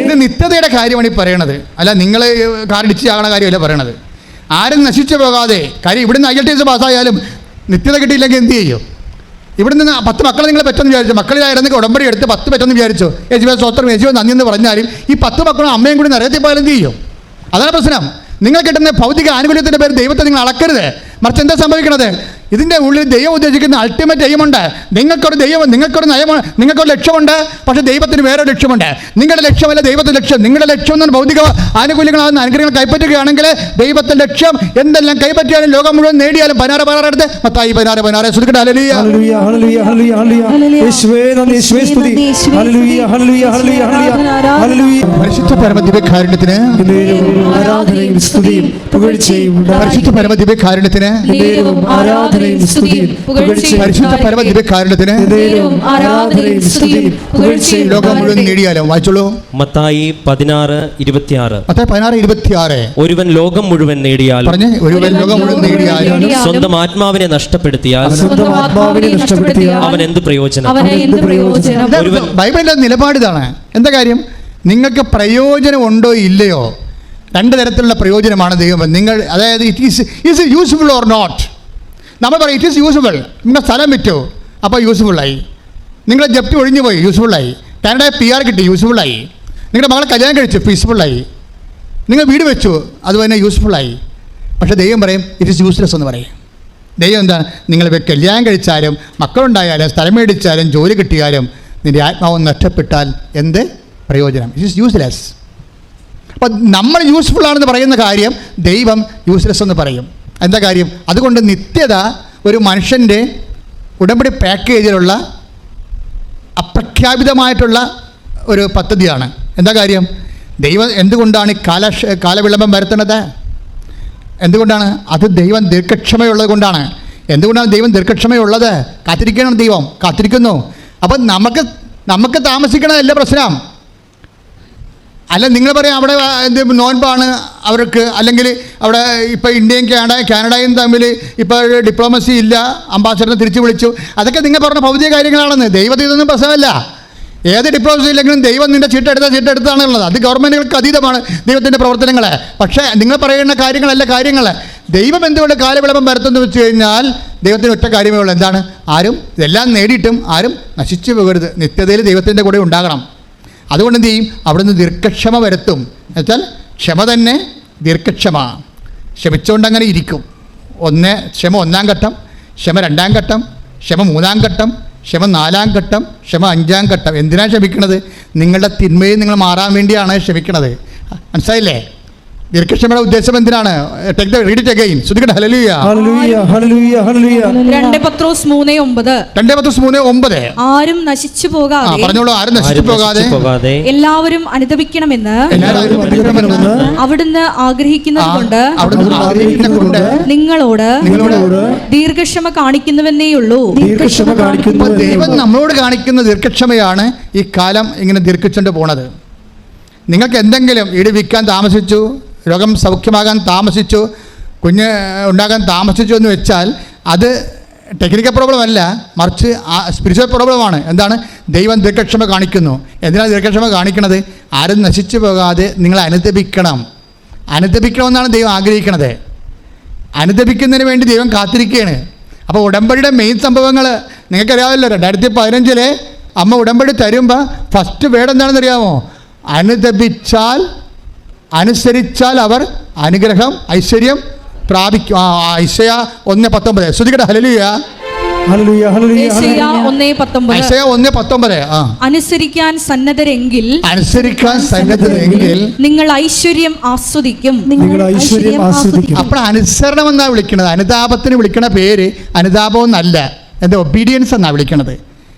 ഇത് നിത്യതയുടെ കാര്യമാണ് ഈ പറയണത്. അല്ല നിങ്ങൾ കാറിടിച്ച് ആകണ കാര്യമല്ല പറയണത്. ആരും നശിച്ചു പോകാതെ. കാര്യം ഇവിടുന്ന് IELTS പാസ്സായാലും നിത്യത കിട്ടിയില്ലെങ്കിൽ എന്ത് ചെയ്യും? ഇവിടെ നിന്ന് 10 മക്കളെ നിങ്ങൾ പറ്റുമെന്ന് വിചാരിച്ചു, മക്കളിലായിരുന്നെങ്കിൽ ഉടമ്പടി എടുത്ത് 10 പറ്റുമെന്ന് വിചാരിച്ചു, യേശുവേ സ്വത്രം, യേശുവേ നന്ദി എന്ന് പറഞ്ഞാലും ഈ 10 മക്കളും അമ്മയും കൂടി നരകത്തിൽ പോയാൽ എന്ത് ചെയ്യും? അതാണ് പ്രശ്നം. നിങ്ങൾ കിട്ടുന്ന ഭൗതിക ആനുകൂല്യത്തിൻ്റെ പേര് ദൈവത്തെ നിങ്ങൾ അളക്കരുത്. മറിച്ച് എന്താ സംഭവിക്കുന്നത്? ഇതിൻ്റെ ഉള്ളിൽ ദൈവം ഉദ്ദേശിക്കുന്ന അൾട്ടിമേറ്റ് എയിമുണ്ട്. നിങ്ങൾക്കൊരു ദൈവം, നിങ്ങൾക്കൊരു നയമാണ്, നിങ്ങൾക്കൊരു ലക്ഷ്യമുണ്ട്. പക്ഷേ ദൈവത്തിന് വേറെ ലക്ഷ്യമുണ്ട്. നിങ്ങളുടെ ലക്ഷ്യമല്ല ദൈവത്തിൻ്റെ ലക്ഷ്യം. നിങ്ങളുടെ ലക്ഷ്യം എന്ന് ഭൗതിക ആനുകൂല്യങ്ങളാകുന്ന അനുഗ്രഹങ്ങൾ കൈപ്പറ്റുകയാണെങ്കിൽ ദൈവത്തിൻ്റെ ലക്ഷ്യം എന്തെല്ലാം കൈപ്പറ്റിയാലും ലോകം മുഴുവൻ നേടിയാലും 16 മത്തായി 16 ശ്രദ്ധിക്കട്ടെ. ഹല്ലേലൂയ, ഹല്ലേലൂയ, ഹല്ലേലൂയ, ഹല്ലേലൂയ, ഹല്ലേലൂയ. യേശുവേ നന്ദി, യേശുവേ സ്തുതി. ഹല്ലേലൂയ, ഹല്ലേലൂയ, ഹല്ലേലൂയ, ഹല്ലേലൂയ. പരിശുദ്ധ പരമദിവ്യകാരുണ്യത്തിന് ആരാധനയും സ്തുതിയും പുകഴ്ചയും പരിശുദ്ധ പരമദിവ്യകാരുണ്യത്തിന് ആരാധനയും സ്തുതിയും പുകഴ്ചയും പരിശുദ്ധ പരമദിവ്യകാരുണ്യത്തിന് ആരാധനയും സ്തുതിയും പുകഴ്ചയും ലോകം മുഴുവൻ നേടിയാലും. വായിച്ചോളൂ. മത്തായി 16:26. മത്തായി 16:26. ഒരുവൻ ലോകം മുഴുവൻ നേടിയാലും പറഞ്ഞേ, ഒരുവൻ ലോകം മുഴുവൻ നേടിയാലും സ്വന്തം ആത്മാവിനെ നഷ്ടപ്പെടുത്തിയാൽ സ്വന്തം ആത്മാവിനെ നഷ്ടപ്പെടുത്തിയാൽ അവൻ എന്ത് പ്രയോജനം? ഇതാ ബൈബിളിന്റെ നിലപാട് ഇതാണ്. എന്താ കാര്യം? നിങ്ങൾക്ക് പ്രയോജനം ഉണ്ടോ ഇല്ലയോ? 2 തരത്തിലുള്ള പ്രയോജനമാണ് ദൈവം. നിങ്ങൾ, അതായത് it is useful or not. നമ്മൾ പറയും ഇറ്റ് ഈസ് യൂസ്ഫുൾ. നിങ്ങളുടെ സ്ഥലം വിറ്റു, അപ്പോൾ യൂസ്ഫുള്ളായി. നിങ്ങളുടെ ജപ്തി ഒഴിഞ്ഞു പോയി, യൂസ്ഫുള്ളായി. കാനഡയിൽ PR കിട്ടി, യൂസ്ഫുള്ളായി. നിങ്ങളുടെ മകളെ കല്യാണം കഴിച്ചു, പീസ്ഫുള്ളായി. നിങ്ങൾ വീട് വെച്ചു, അതുപോലെ യൂസ്ഫുള്ളായി. പക്ഷേ ദൈവം പറയും ഇറ്റ് ഈസ് യൂസ്ലെസ് എന്ന് പറയും. ദൈവം എന്താണ്? നിങ്ങൾ കല്യാണം കഴിച്ചാലും മക്കളുണ്ടായാലും സ്ഥലം മേടിച്ചാലും ജോലി കിട്ടിയാലും നിൻ്റെ ആത്മാവ് നഷ്ടപ്പെട്ടാൽ എന്ത് പ്രയോജനം? It is useless. അപ്പം നമ്മൾ യൂസ്ഫുൾ ആണെന്ന് പറയുന്ന കാര്യം ദൈവം യൂസ്ലെസ് എന്ന് പറയും. എന്താ കാര്യം? അതുകൊണ്ട് നിത്യത ഒരു മനുഷ്യൻ്റെ ഉടമ്പടി പാക്കേജിലുള്ള അപ്രഖ്യാപിതമായിട്ടുള്ള ഒരു പദ്ധതിയാണ്. എന്താ കാര്യം? ദൈവം എന്തുകൊണ്ടാണ് ഈ കാലവിളംബം വരുത്തുന്നത്? എന്തുകൊണ്ടാണ്? അത് ദൈവം ദീർഘക്ഷമയുള്ളത് കൊണ്ടാണ്. എന്തുകൊണ്ടാണ് ദൈവം ദീർഘക്ഷമയുള്ളത്? കാത്തിരിക്കണം, ദൈവം കാത്തിരിക്കുന്നു. അപ്പം നമുക്ക് താമസിക്കണതല്ല പ്രശ്നം. അല്ല, നിങ്ങൾ പറയാം അവിടെ എന്ത് നോൻപാണ് അവർക്ക്, അല്ലെങ്കിൽ അവിടെ ഇപ്പോൾ ഇന്ത്യയും കാനഡയും തമ്മിൽ ഇപ്പോൾ ഡിപ്ലോമസി ഇല്ല, അംബാസഡറിനെ തിരിച്ചു വിളിച്ചു. അതൊക്കെ നിങ്ങൾ പറഞ്ഞ ഭൗതിക കാര്യങ്ങളാണെന്ന്. ദൈവത്തിൽ ഇതൊന്നും പ്രശ്നമല്ല. ഏത് ഡിപ്ലോമസി ഇല്ലെങ്കിലും ദൈവം നിൻ്റെ ചീട്ടെടുത്താണുള്ളത്. അത് ഗവൺമെൻറ്റുകൾക്ക് അതീതമാണ് ദൈവത്തിൻ്റെ പ്രവർത്തനങ്ങൾ. പക്ഷേ നിങ്ങൾ പറയുന്ന കാര്യങ്ങളല്ല കാര്യങ്ങൾ. ദൈവം എന്തുകൊണ്ട് കാലവിളംബം വരുത്തുമെന്ന് വെച്ച് കഴിഞ്ഞാൽ ദൈവത്തിന് ഒറ്റ കാര്യമേ ഉള്ളൂ. എന്താണ്? ആരും ഇതെല്ലാം നേടിയിട്ടും ആരും നശിച്ചു പോകരുത്. നിത്യതയിൽ ദൈവത്തിൻ്റെ കൂടെ ഉണ്ടാകണം. അതുകൊണ്ട് എന്ത് ചെയ്യും? അവിടുന്ന് ദീർഘക്ഷമ വരുത്തും. എന്നുവെച്ചാൽ ക്ഷമ തന്നെ ദീർഘക്ഷമ. ക്ഷമിച്ചുകൊണ്ട് അങ്ങനെ ഇരിക്കും. ക്ഷമ 1-ാം ഘട്ടം, ക്ഷമ 2-ാം ഘട്ടം, ക്ഷമ 3-ാം ഘട്ടം, ക്ഷമ 4-ാം ഘട്ടം, ക്ഷമ 5-ാം ഘട്ടം. എന്തിനാണ് ക്ഷമിക്കണത്? നിങ്ങളുടെ തിന്മയിൽ നിങ്ങൾ മാറാൻ വേണ്ടിയാണ് ക്ഷമിക്കണത്. മനസ്സിലായില്ലേ? ദീർഘക്ഷമയുടെ ഉദ്ദേശം എന്തിനാണ്? Read it again. ശ്രദ്ധിക്കട്ടെ. ഹല്ലേലൂയ, ഹല്ലേലൂയ, ഹല്ലേലൂയ, ഹല്ലേലൂയ. 2 പത്രോസ് 3:9. ആരും നശിച്ചു പോകാതെ, പറഞ്ഞോളൂ, ആരും നശിച്ചു പോകാതെ എല്ലാവരും അനുദപിക്കണമെന്ന് അവിടുന്ന് ആഗ്രഹിക്കുന്നത് കൊണ്ട് നിങ്ങളോട് ദീർഘക്ഷമ കാണിക്കുന്നുവെന്നേയുള്ളൂ. ദൈവം നമ്മളോട് കാണിക്കുന്ന ദീർഘക്ഷമയാണ് ഈ കാലം ഇങ്ങനെ ദീർഘിച്ചുകൊണ്ട് പോണത്. നിങ്ങൾക്ക് എന്തെങ്കിലും ഈട് വിൽക്കാൻ താമസിച്ചു, രോഗം സൗഖ്യമാകാൻ താമസിച്ചു, കുഞ്ഞ് ഉണ്ടാകാൻ താമസിച്ചു എന്ന് വെച്ചാൽ അത് ടെക്നിക്കൽ പ്രോബ്ലം അല്ല, മറിച്ച് സ്പിരിച്വൽ പ്രോബ്ലമാണ്. എന്താണ്? ദൈവം ദീർഘക്ഷമ കാണിക്കുന്നു. എന്തിനാണ് ദീർഘക്ഷമ കാണിക്കണത്? ആരും നശിച്ചു പോകാതെ നിങ്ങൾ അനുദപിക്കണമെന്നാണ് ദൈവം ആഗ്രഹിക്കണത്. അനുദപിക്കുന്നതിന് വേണ്ടി ദൈവം കാത്തിരിക്കുകയാണ്. അപ്പോൾ ഉടമ്പടിയുടെ മെയിൻ സംഭവങ്ങൾ നിങ്ങൾക്കറിയാമല്ലോ. 2015 അമ്മ ഉടമ്പടി തരുമ്പോൾ ഫസ്റ്റ് വേർഡ് എന്താണെന്ന് അറിയാമോ? അനുദപിച്ചാൽ, അനുസരിച്ചാൽ അവർ അനുഗ്രഹം, ഐശ്വര്യം പ്രാപിക്കും. ഐശയ 1:19. ശ്രദ്ധിക്കട്ടെ. ഹല്ലേലൂയ, ഹല്ലേലൂയ, ഹല്ലേലൂയ. യെശയ്യാ 1:19. അനുസരിക്കാൻ സന്നദ്ധരെങ്കിൽ നിങ്ങൾ ഐശ്വര്യം ആസ്വദിക്കും. അപ്പോൾ അനുസരണം എന്നാ വിളിക്കണത്. അനുതാപത്തിന് വിളിക്കണ പേര് അനുതാപം എന്നല്ല, എന്താ? ഒബീഡിയൻസ് എന്നാണ് വിളിക്കണത്.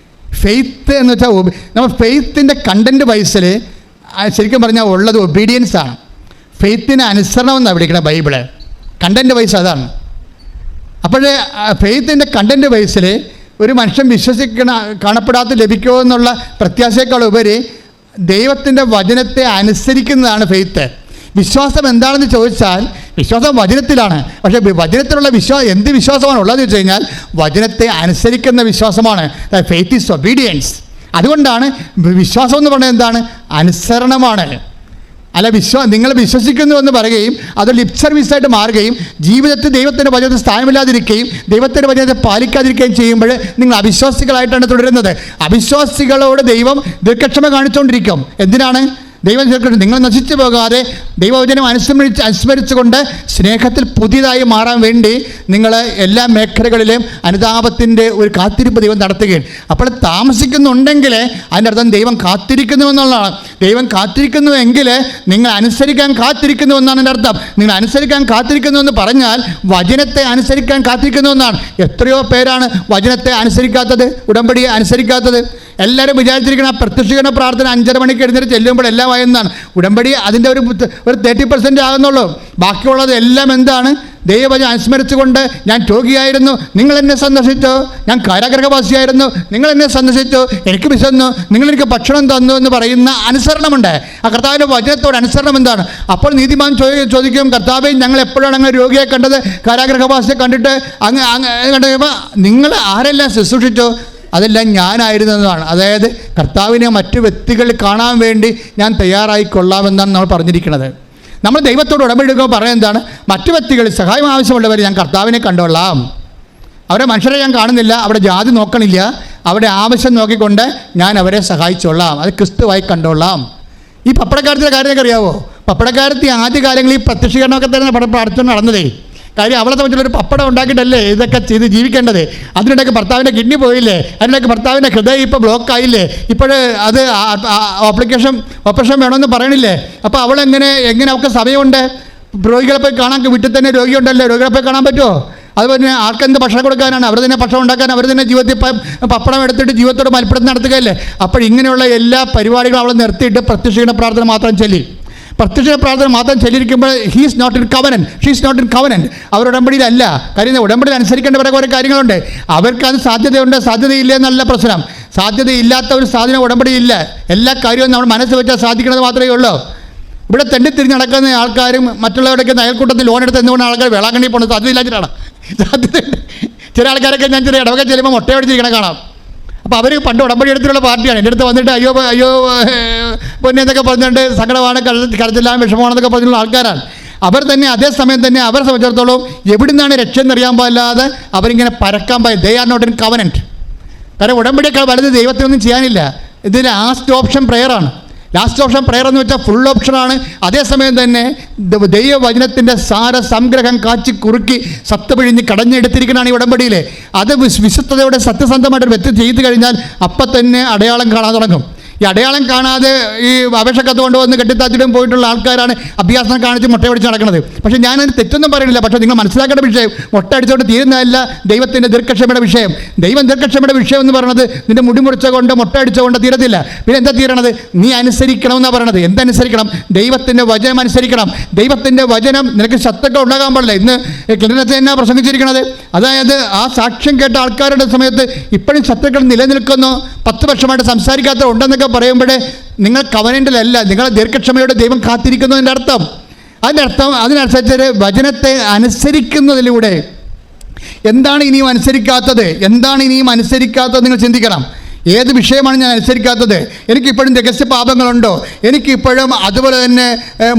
ഫെയ്ത്ത് എന്ന് വെച്ചാൽ നമ്മൾ ഫെയ്ത്തിൻ്റെ കണ്ടൻറ്റ് വൈസിൽ ശരിക്കും പറഞ്ഞാൽ ഉള്ളത് ഒബീഡിയൻസ് ആണ്. ഫെയ്ത്തിന് അനുസരണം എന്നാണ് വിളിക്കുന്നത് ബൈബിള്. കണ്ടൻറ്റ് വൈസ് അതാണ്. അപ്പോൾ ഫെയ്ത്തിൻ്റെ കണ്ടൻറ്റ് വൈസിൽ ഒരു മനുഷ്യൻ കാണപ്പെടാത്ത ലഭിക്കുമോ എന്നുള്ള പ്രത്യാശയേക്കാൾ ഉപരി ദൈവത്തിൻ്റെ വചനത്തെ അനുസരിക്കുന്നതാണ് ഫെയ്ത്ത്. വിശ്വാസം എന്താണെന്ന് ചോദിച്ചാൽ വിശ്വാസം വചനത്തിലാണ്. പക്ഷേ വചനത്തിലുള്ള എന്ത് വിശ്വാസമാണ് ഉള്ളതെന്ന് വെച്ച് കഴിഞ്ഞാൽ വചനത്തെ അനുസരിക്കുന്ന വിശ്വാസമാണ്. Faith is obedience. അതുകൊണ്ടാണ് വിശ്വാസം എന്ന് പറയുന്നത് എന്താണ്? അനുസരണമാണ്. അല്ല നിങ്ങൾ വിശ്വസിക്കുന്നു എന്ന് പറയുകയും അത് ലിപ് സർവീസായിട്ട് മാറുകയും ജീവിതത്തിൽ ദൈവത്തിൻ്റെ വചനത്തിൽ സ്ഥാനമില്ലാതിരിക്കുകയും ദൈവത്തിൻ്റെ വചനത്തെ പാലിക്കാതിരിക്കുകയും ചെയ്യുമ്പോൾ നിങ്ങൾ അവിശ്വാസികളായിട്ടാണ് തുടരുന്നത്. അവിശ്വാസികളോട് ദൈവം ദീർഘക്ഷമ കാണിച്ചുകൊണ്ടിരിക്കും. എന്തിനാണ്? ദൈവം ചേർക്കുന്നത് നിങ്ങൾ നശിച്ചു പോകാതെ ദൈവവചനം അനുസ്മരിച്ചുകൊണ്ട് സ്നേഹത്തിൽ പുതിയതായി മാറാൻ വേണ്ടി നിങ്ങൾ എല്ലാ മേഖലകളിലും അനുതാപത്തിൻ്റെ ഒരു കാത്തിരിപ്പ് ദൈവം നടത്തുകയാണ്. അപ്പോൾ താമസിക്കുന്നുണ്ടെങ്കിൽ അതിൻ്റെ അർത്ഥം ദൈവം കാത്തിരിക്കുന്നു എന്നുള്ളതാണ്. ദൈവം കാത്തിരിക്കുന്നുവെങ്കിൽ നിങ്ങൾ അനുസരിക്കാൻ കാത്തിരിക്കുന്നു എന്നാണ് എൻ്റെ അർത്ഥം. നിങ്ങൾ അനുസരിക്കാൻ കാത്തിരിക്കുന്നു എന്ന് പറഞ്ഞാൽ വചനത്തെ അനുസരിക്കാൻ കാത്തിരിക്കുന്നു എന്നാണ്. എത്രയോ പേരാണ് വചനത്തെ അനുസരിക്കാത്തത്, ഉടമ്പടിയെ അനുസരിക്കാത്തത്. എല്ലാവരും വിചാരിച്ചിരിക്കുന്ന പ്രത്യക്ഷീകരണ പ്രാർത്ഥന 5:30 മണിക്ക് എഴുന്നേറ്റ് ചെല്ലുമ്പോൾ എല്ലാം ആയെന്നാണ്. ഉടമ്പടി അതിൻ്റെ ഒരു 30% ആകുന്നുള്ളൂ. ബാക്കിയുള്ളത് എല്ലാം എന്താണ്? ദൈവവചനം അനുസ്മരിച്ചുകൊണ്ട് ഞാൻ രോഗിയായിരുന്നു, നിങ്ങൾ എന്നെ സന്ദർശിച്ചു. ഞാൻ കാരാഗ്രഹവാസിയായിരുന്നു, നിങ്ങൾ എന്നെ സന്ദർശിച്ചു. എനിക്ക് വിശന്നു, നിങ്ങൾ എനിക്ക് ഭക്ഷണം തന്നു എന്ന് പറയുന്ന അനുസരണമുണ്ട്. ആ കർത്താവിൻ്റെ വചനത്തോട് അനുസരണം എന്താണ്? അപ്പോൾ നീതിമാൻ ചോദിക്കും, കർത്താവേ ഞങ്ങൾ എപ്പോഴാണ് അങ്ങനെ രോഗിയെ കണ്ടത്, കാരാഗ്രഹവാസിയെ കണ്ടിട്ട് കണ്ടപ്പോൾ നിങ്ങൾ ആരെല്ലാം ശുശ്രൂഷിച്ചു? അതെല്ലാം ഞാനായിരുന്നതാണ്. അതായത് കർത്താവിനെ മറ്റു വ്യക്തികൾ കാണാൻ വേണ്ടി ഞാൻ തയ്യാറായിക്കൊള്ളാമെന്നാണ് നമ്മൾ പറഞ്ഞിരിക്കുന്നത്. നമ്മൾ ദൈവത്തോട് ഉടമ്പടിയെടുക്കുമ്പോൾ പറയുന്നത് എന്താണ്? മറ്റു വ്യക്തികൾ സഹായം ആവശ്യമുള്ളവർ ഞാൻ കർത്താവിനെ കണ്ടോളാം. അവരെ മനുഷ്യരെ ഞാൻ കാണുന്നില്ല, അവിടെ ജാതി നോക്കണില്ല, അവിടെ ആവശ്യം നോക്കിക്കൊണ്ട് ഞാൻ അവരെ സഹായിച്ചോളാം, അത് ക്രിസ്തുവായി കണ്ടോളാം. ഈ പപ്പടക്കാരത്തിൻ്റെ കാര്യമൊക്കെ അറിയാവോ? പപ്പടക്കാരത്തി ആദ്യകാലങ്ങളിൽ ഈ പ്രത്യക്ഷീകരണമൊക്കെ തന്നെ പഠിത്തം നടന്നതേ. കാര്യം അവളെ സംബന്ധിച്ചുള്ളൊരു പപ്പടം ഉണ്ടാക്കിയിട്ടല്ലേ ഇതൊക്കെ ചെയ്ത് ജീവിക്കേണ്ടത്. അതിനിടയ്ക്ക് ഭർത്താവിൻ്റെ കിഡ്നി പോയില്ലേ, അതിനിടയ്ക്ക് ഭർത്താവിൻ്റെ ഹൃദയം ഇപ്പോൾ ബ്ലോക്കായില്ലേ, ഇപ്പോൾ അത് ഓപ്പറേഷൻ വേണമെന്ന് പറയണില്ലേ. അപ്പോൾ അവളെങ്ങനെ അവൾക്ക് സമയമുണ്ട്? രോഗികളെ പോയി കാണാൻ, വീട്ടിൽ തന്നെ രോഗിയുണ്ടല്ലേ, രോഗികളെ പോയി കാണാൻ പറ്റുമോ? അതുപോലെ തന്നെ ആർക്കെന്ത് ഭക്ഷണം കൊടുക്കാനാണ്? അവർ തന്നെ ഭക്ഷണം ഉണ്ടാക്കാൻ, അവർ തന്നെ ജീവിതത്തിൽ പപ്പടം എടുത്തിട്ട് ജീവിതത്തോട് മൽപ്പിടുത്തം നടത്തുകയല്ലേ. അപ്പോൾ ഇങ്ങനെയുള്ള എല്ലാ പരിപാടികളും അവളെ നിർത്തിയിട്ട് പ്രത്യക്ഷീകരണ പ്രാർത്ഥന മാത്രം ചൊല്ലി. പ്രത്യക്ഷ പ്രാർത്ഥന മാത്രം ചൊല്ലിയിരിക്കുമ്പോൾ he's not in covenant, she's not in covenant. അവർ ഉടമ്പടിയിലല്ല. കാര്യം ഉടമ്പടിയിൽ അനുസരിക്കേണ്ട കുറേ കാര്യങ്ങളുണ്ട്. അവർക്ക് അത് സാധ്യതയുണ്ട്, സാധ്യതയില്ല എന്നല്ല പ്രശ്നം. സാധ്യതയില്ലാത്ത ഒരു സാധനം ഉടമ്പടിയില്ല. എല്ലാ കാര്യവും നമ്മൾ മനസ്സ് വെച്ചാൽ സാധിക്കുന്നത് മാത്രമേ ഉള്ളൂ. ഇവിടെ തെണ്ടിത്തിരിഞ്ഞ് നടക്കുന്ന ആൾക്കാരും മറ്റുള്ളവരൊക്കെ അയൽക്കൂട്ടത്തിൽ ലോൺ എടുത്ത് എന്തുകൊണ്ട് ആൾക്കാർ വേളാങ്കണ്ണി പോകുന്നത് സാധ്യതയില്ലാച്ചിട്ടാണ്. സാധ്യതയുണ്ട്. ചില ആൾക്കാരൊക്കെ ഞാൻ ചെറിയ ഇടവൊക്കെ ചെല്ലുമ്പോൾ മുട്ടയടിച്ചിരിക്കണ കാണാം. അപ്പോൾ അവർ പണ്ട് ഉടമ്പടി എടുത്തിട്ടുള്ള പാർട്ടിയാണ്. എൻ്റെ അടുത്ത് വന്നിട്ട് അയ്യോ പൊന്നെ എന്നൊക്കെ പറഞ്ഞിട്ട് സങ്കടമാണ്, കരച്ചില്ലാം വിഷമമാണെന്നൊക്കെ പറഞ്ഞിട്ടുള്ള ആൾക്കാരാണ്. അവർ തന്നെ അതേസമയം തന്നെ അവരെ സംബന്ധിച്ചിടത്തോളം എവിടുന്നാണ് രക്ഷ എന്നറിയാൻ പാടില്ലാതെ അവരിങ്ങനെ പരക്കാൻ പാടില്ല. They are not in covenant. കാരണം ഉടമ്പടിയേക്കാൾ വലുത് ദൈവത്തിനൊന്നും ചെയ്യാനില്ല. ഇത് ലാസ്റ്റ് ഓപ്ഷൻ പ്രെയറാണ്. ലാസ്റ്റ് ഓപ്ഷൻ പ്രെയർ എന്ന് വെച്ചാൽ ഫുൾ ഓപ്ഷനാണ്. അതേസമയം തന്നെ ദൈവവചനത്തിൻ്റെ സാര സംഗ്രഹം കാച്ചി കുറുക്കി സത്തുപിഴിഞ്ഞ് കടഞ്ഞെടുത്തിരിക്കുന്നതാണ് ഈ ഉടമ്പടിയിൽ. അത് വിശുദ്ധതയോടെ സത്യസന്ധമായിട്ടൊരു വ്യക്തി ചെയ്തു കഴിഞ്ഞാൽ അപ്പം തന്നെ അടയാളം കാണാൻ തുടങ്ങും. ഈ അടയാളം കാണാതെ ഈ അപേക്ഷക്കത്ത് കൊണ്ടുവന്ന് കെട്ടിത്താത്തിട്ടും പോയിട്ടുള്ള ആൾക്കാരാണ് അഭ്യാസം കാണിച്ച് മുട്ടയടിച്ച് നടക്കുന്നത്. പക്ഷേ ഞാനതിന് തെറ്റൊന്നും പറയുന്നില്ല. പക്ഷേ നിങ്ങൾ മനസ്സിലാക്കേണ്ട വിഷയം മുട്ടയടിച്ചുകൊണ്ട് തീരുന്നതല്ല ദൈവത്തിൻ്റെ ദീർഘക്ഷമയുടെ വിഷയം. ദൈവം ദീർഘക്ഷമയുടെ വിഷയം എന്ന് പറയുന്നത് നിൻ്റെ മുടി മുറിച്ചുകൊണ്ട് മുട്ടയടിച്ചുകൊണ്ട് തീരത്തില്ല. പിന്നെ എന്താ തീരണത്? നീ അനുസരിക്കണമെന്നാണ് പറയണത്. എന്തനുസരിക്കണം? ദൈവത്തിൻ്റെ വചനം അനുസരിക്കണം. ദൈവത്തിൻ്റെ വചനം നിനക്ക് ശത്രുക്കൾ ഉണ്ടാകാൻ പാടില്ല. ഇന്ന് ക്ലിനത്തെ എന്നാ പ്രസംഗിച്ചിരിക്കുന്നത്? അതായത് ആ സാക്ഷ്യം കേട്ട ആൾക്കാരുടെ സമയത്ത് ഇപ്പോഴും ശത്രുക്കൾ നിലനിൽക്കുന്നു, 10 വർഷമായിട്ട് സംസാരിക്കാത്ത ഉണ്ടെന്നൊക്കെ പറയുമ്പോഴേ നിങ്ങൾ കവനൻ്റിലല്ല, നിങ്ങളെ ദീർഘക്ഷമയോടെ ദൈവം കാത്തിരിക്കുന്നതിൻ്റെ അർത്ഥം. അതിനനുസരിച്ച് വചനത്തെ അനുസരിക്കുന്നതിലൂടെ എന്താണ് ഇനിയും അനുസരിക്കാത്തത് നിങ്ങൾ ചിന്തിക്കണം. ഏത് വിഷയമാണ് ഞാൻ അനുസരിക്കാത്തത്? എനിക്കിപ്പോഴും രഹസ്യ പാപങ്ങളുണ്ടോ? എനിക്കിപ്പോഴും അതുപോലെ തന്നെ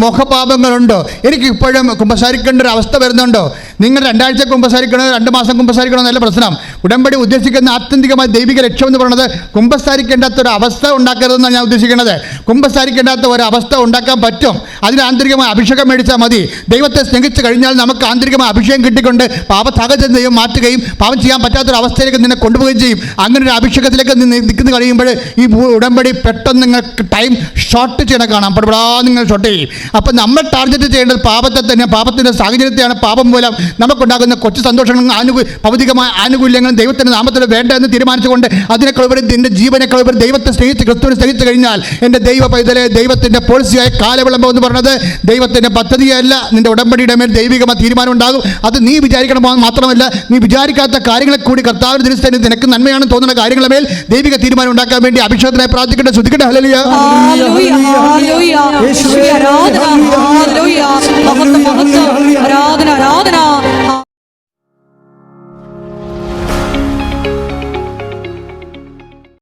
മോഹപാപങ്ങളുണ്ടോ? എനിക്കിപ്പോഴും കുമ്പസാരിക്കേണ്ട ഒരു അവസ്ഥ വരുന്നുണ്ടോ? നിങ്ങൾ 2 ആഴ്ച കുമ്പസാരിക്കണോ 2 മാസം കുമ്പസാരിക്കണോ എന്നല്ല പ്രശ്നം. ഉടമ്പടി ഉദ്ദേശിക്കുന്ന ആത്യന്തികമായ ദൈവിക ലക്ഷ്യം എന്ന് പറയുന്നത് കുമ്പസാരിക്കേണ്ടാത്ത ഒരു അവസ്ഥ ഉണ്ടാക്കരുതെന്നാണ് ഞാൻ ഉദ്ദേശിക്കുന്നത്. കുമ്പസാരിക്കേണ്ടാത്ത ഒരു അവസ്ഥ ഉണ്ടാക്കാൻ പറ്റും. അതിന് ആന്തരികമായ അഭിഷേകം മേടിച്ചാൽ മതി. ദൈവത്തെ സ്നേഹിച്ച് കഴിഞ്ഞാൽ നമുക്ക് ആന്തരികമായ അഭിഷേകം കിട്ടിക്കൊണ്ട് പാപസാഹചര്യം ദൈവം മാറ്റുകയും പാപം ചെയ്യാൻ പറ്റാത്തൊരു അവസ്ഥയിലേക്ക് നിന്നെ കൊണ്ടുപോവുകയും ചെയ്യും. അങ്ങനെ ഒരു അഭിഷേകത്തിലേക്ക് നിൽക്കുന്ന കഴിയുമ്പോൾ ഈ ഉടമ്പടി പെട്ടെന്ന് നിങ്ങൾക്ക് ടൈം ഷോർട്ട് ചെയ്യണം കാണാം. പടപടാ നിങ്ങൾ ഷോർട്ട് ചെയ്യും. അപ്പം നമ്മൾ ടാർഗറ്റ് ചെയ്യേണ്ടത് പാപത്തെ തന്നെ, പാപത്തിൻ്റെ സാഹചര്യത്തെയാണ്. പാപം മൂലം നമുക്കുണ്ടാകുന്ന കൊച്ചു സന്തോഷങ്ങളും ഭൗതികമായ ആനുകൂല്യങ്ങളും ദൈവത്തിൻ്റെ നാമത്തിൽ വേണ്ട എന്ന് തീരുമാനിച്ചുകൊണ്ട് അതിനേക്കാളുപരി നിൻ്റെ ജീവനേക്കാളുപരി ദൈവത്തെ സ്നേഹിച്ച് ക്രിസ്തുവിനെ സ്നേഹിച്ച് കഴിഞ്ഞാൽ എൻ്റെ ദൈവ പൈതലെ ദൈവത്തിൻ്റെ പോളിസിയായ കാലവിളംബം എന്ന് പറയുന്നത് ദൈവത്തിൻ്റെ പദ്ധതിയല്ല. നിൻ്റെ ഉടമ്പടിയുടെ മേൽ ദൈവികമായ തീരുമാനം ഉണ്ടാകും. അത് നീ വിചാരിക്കണമെന്ന് മാത്രമല്ല, നീ വിചാരിക്കാത്ത കാര്യങ്ങളെ കൂടി കർത്താവിൻ്റെ ദിവസത്തിന് നിനക്ക് നന്മയാണെന്ന് തോന്നുന്ന കാര്യങ്ങളെ മേൽ ദൈവിക തീരുമാനം ഉണ്ടാക്കാൻ വേണ്ടി അഭിഷേകത്തിനായി പ്രാർത്ഥിക്കട്ടെ. ശ്രദ്ധിക്കട്ടെ. ഹല്ലേലൂയ, ആരാധന ആരാധന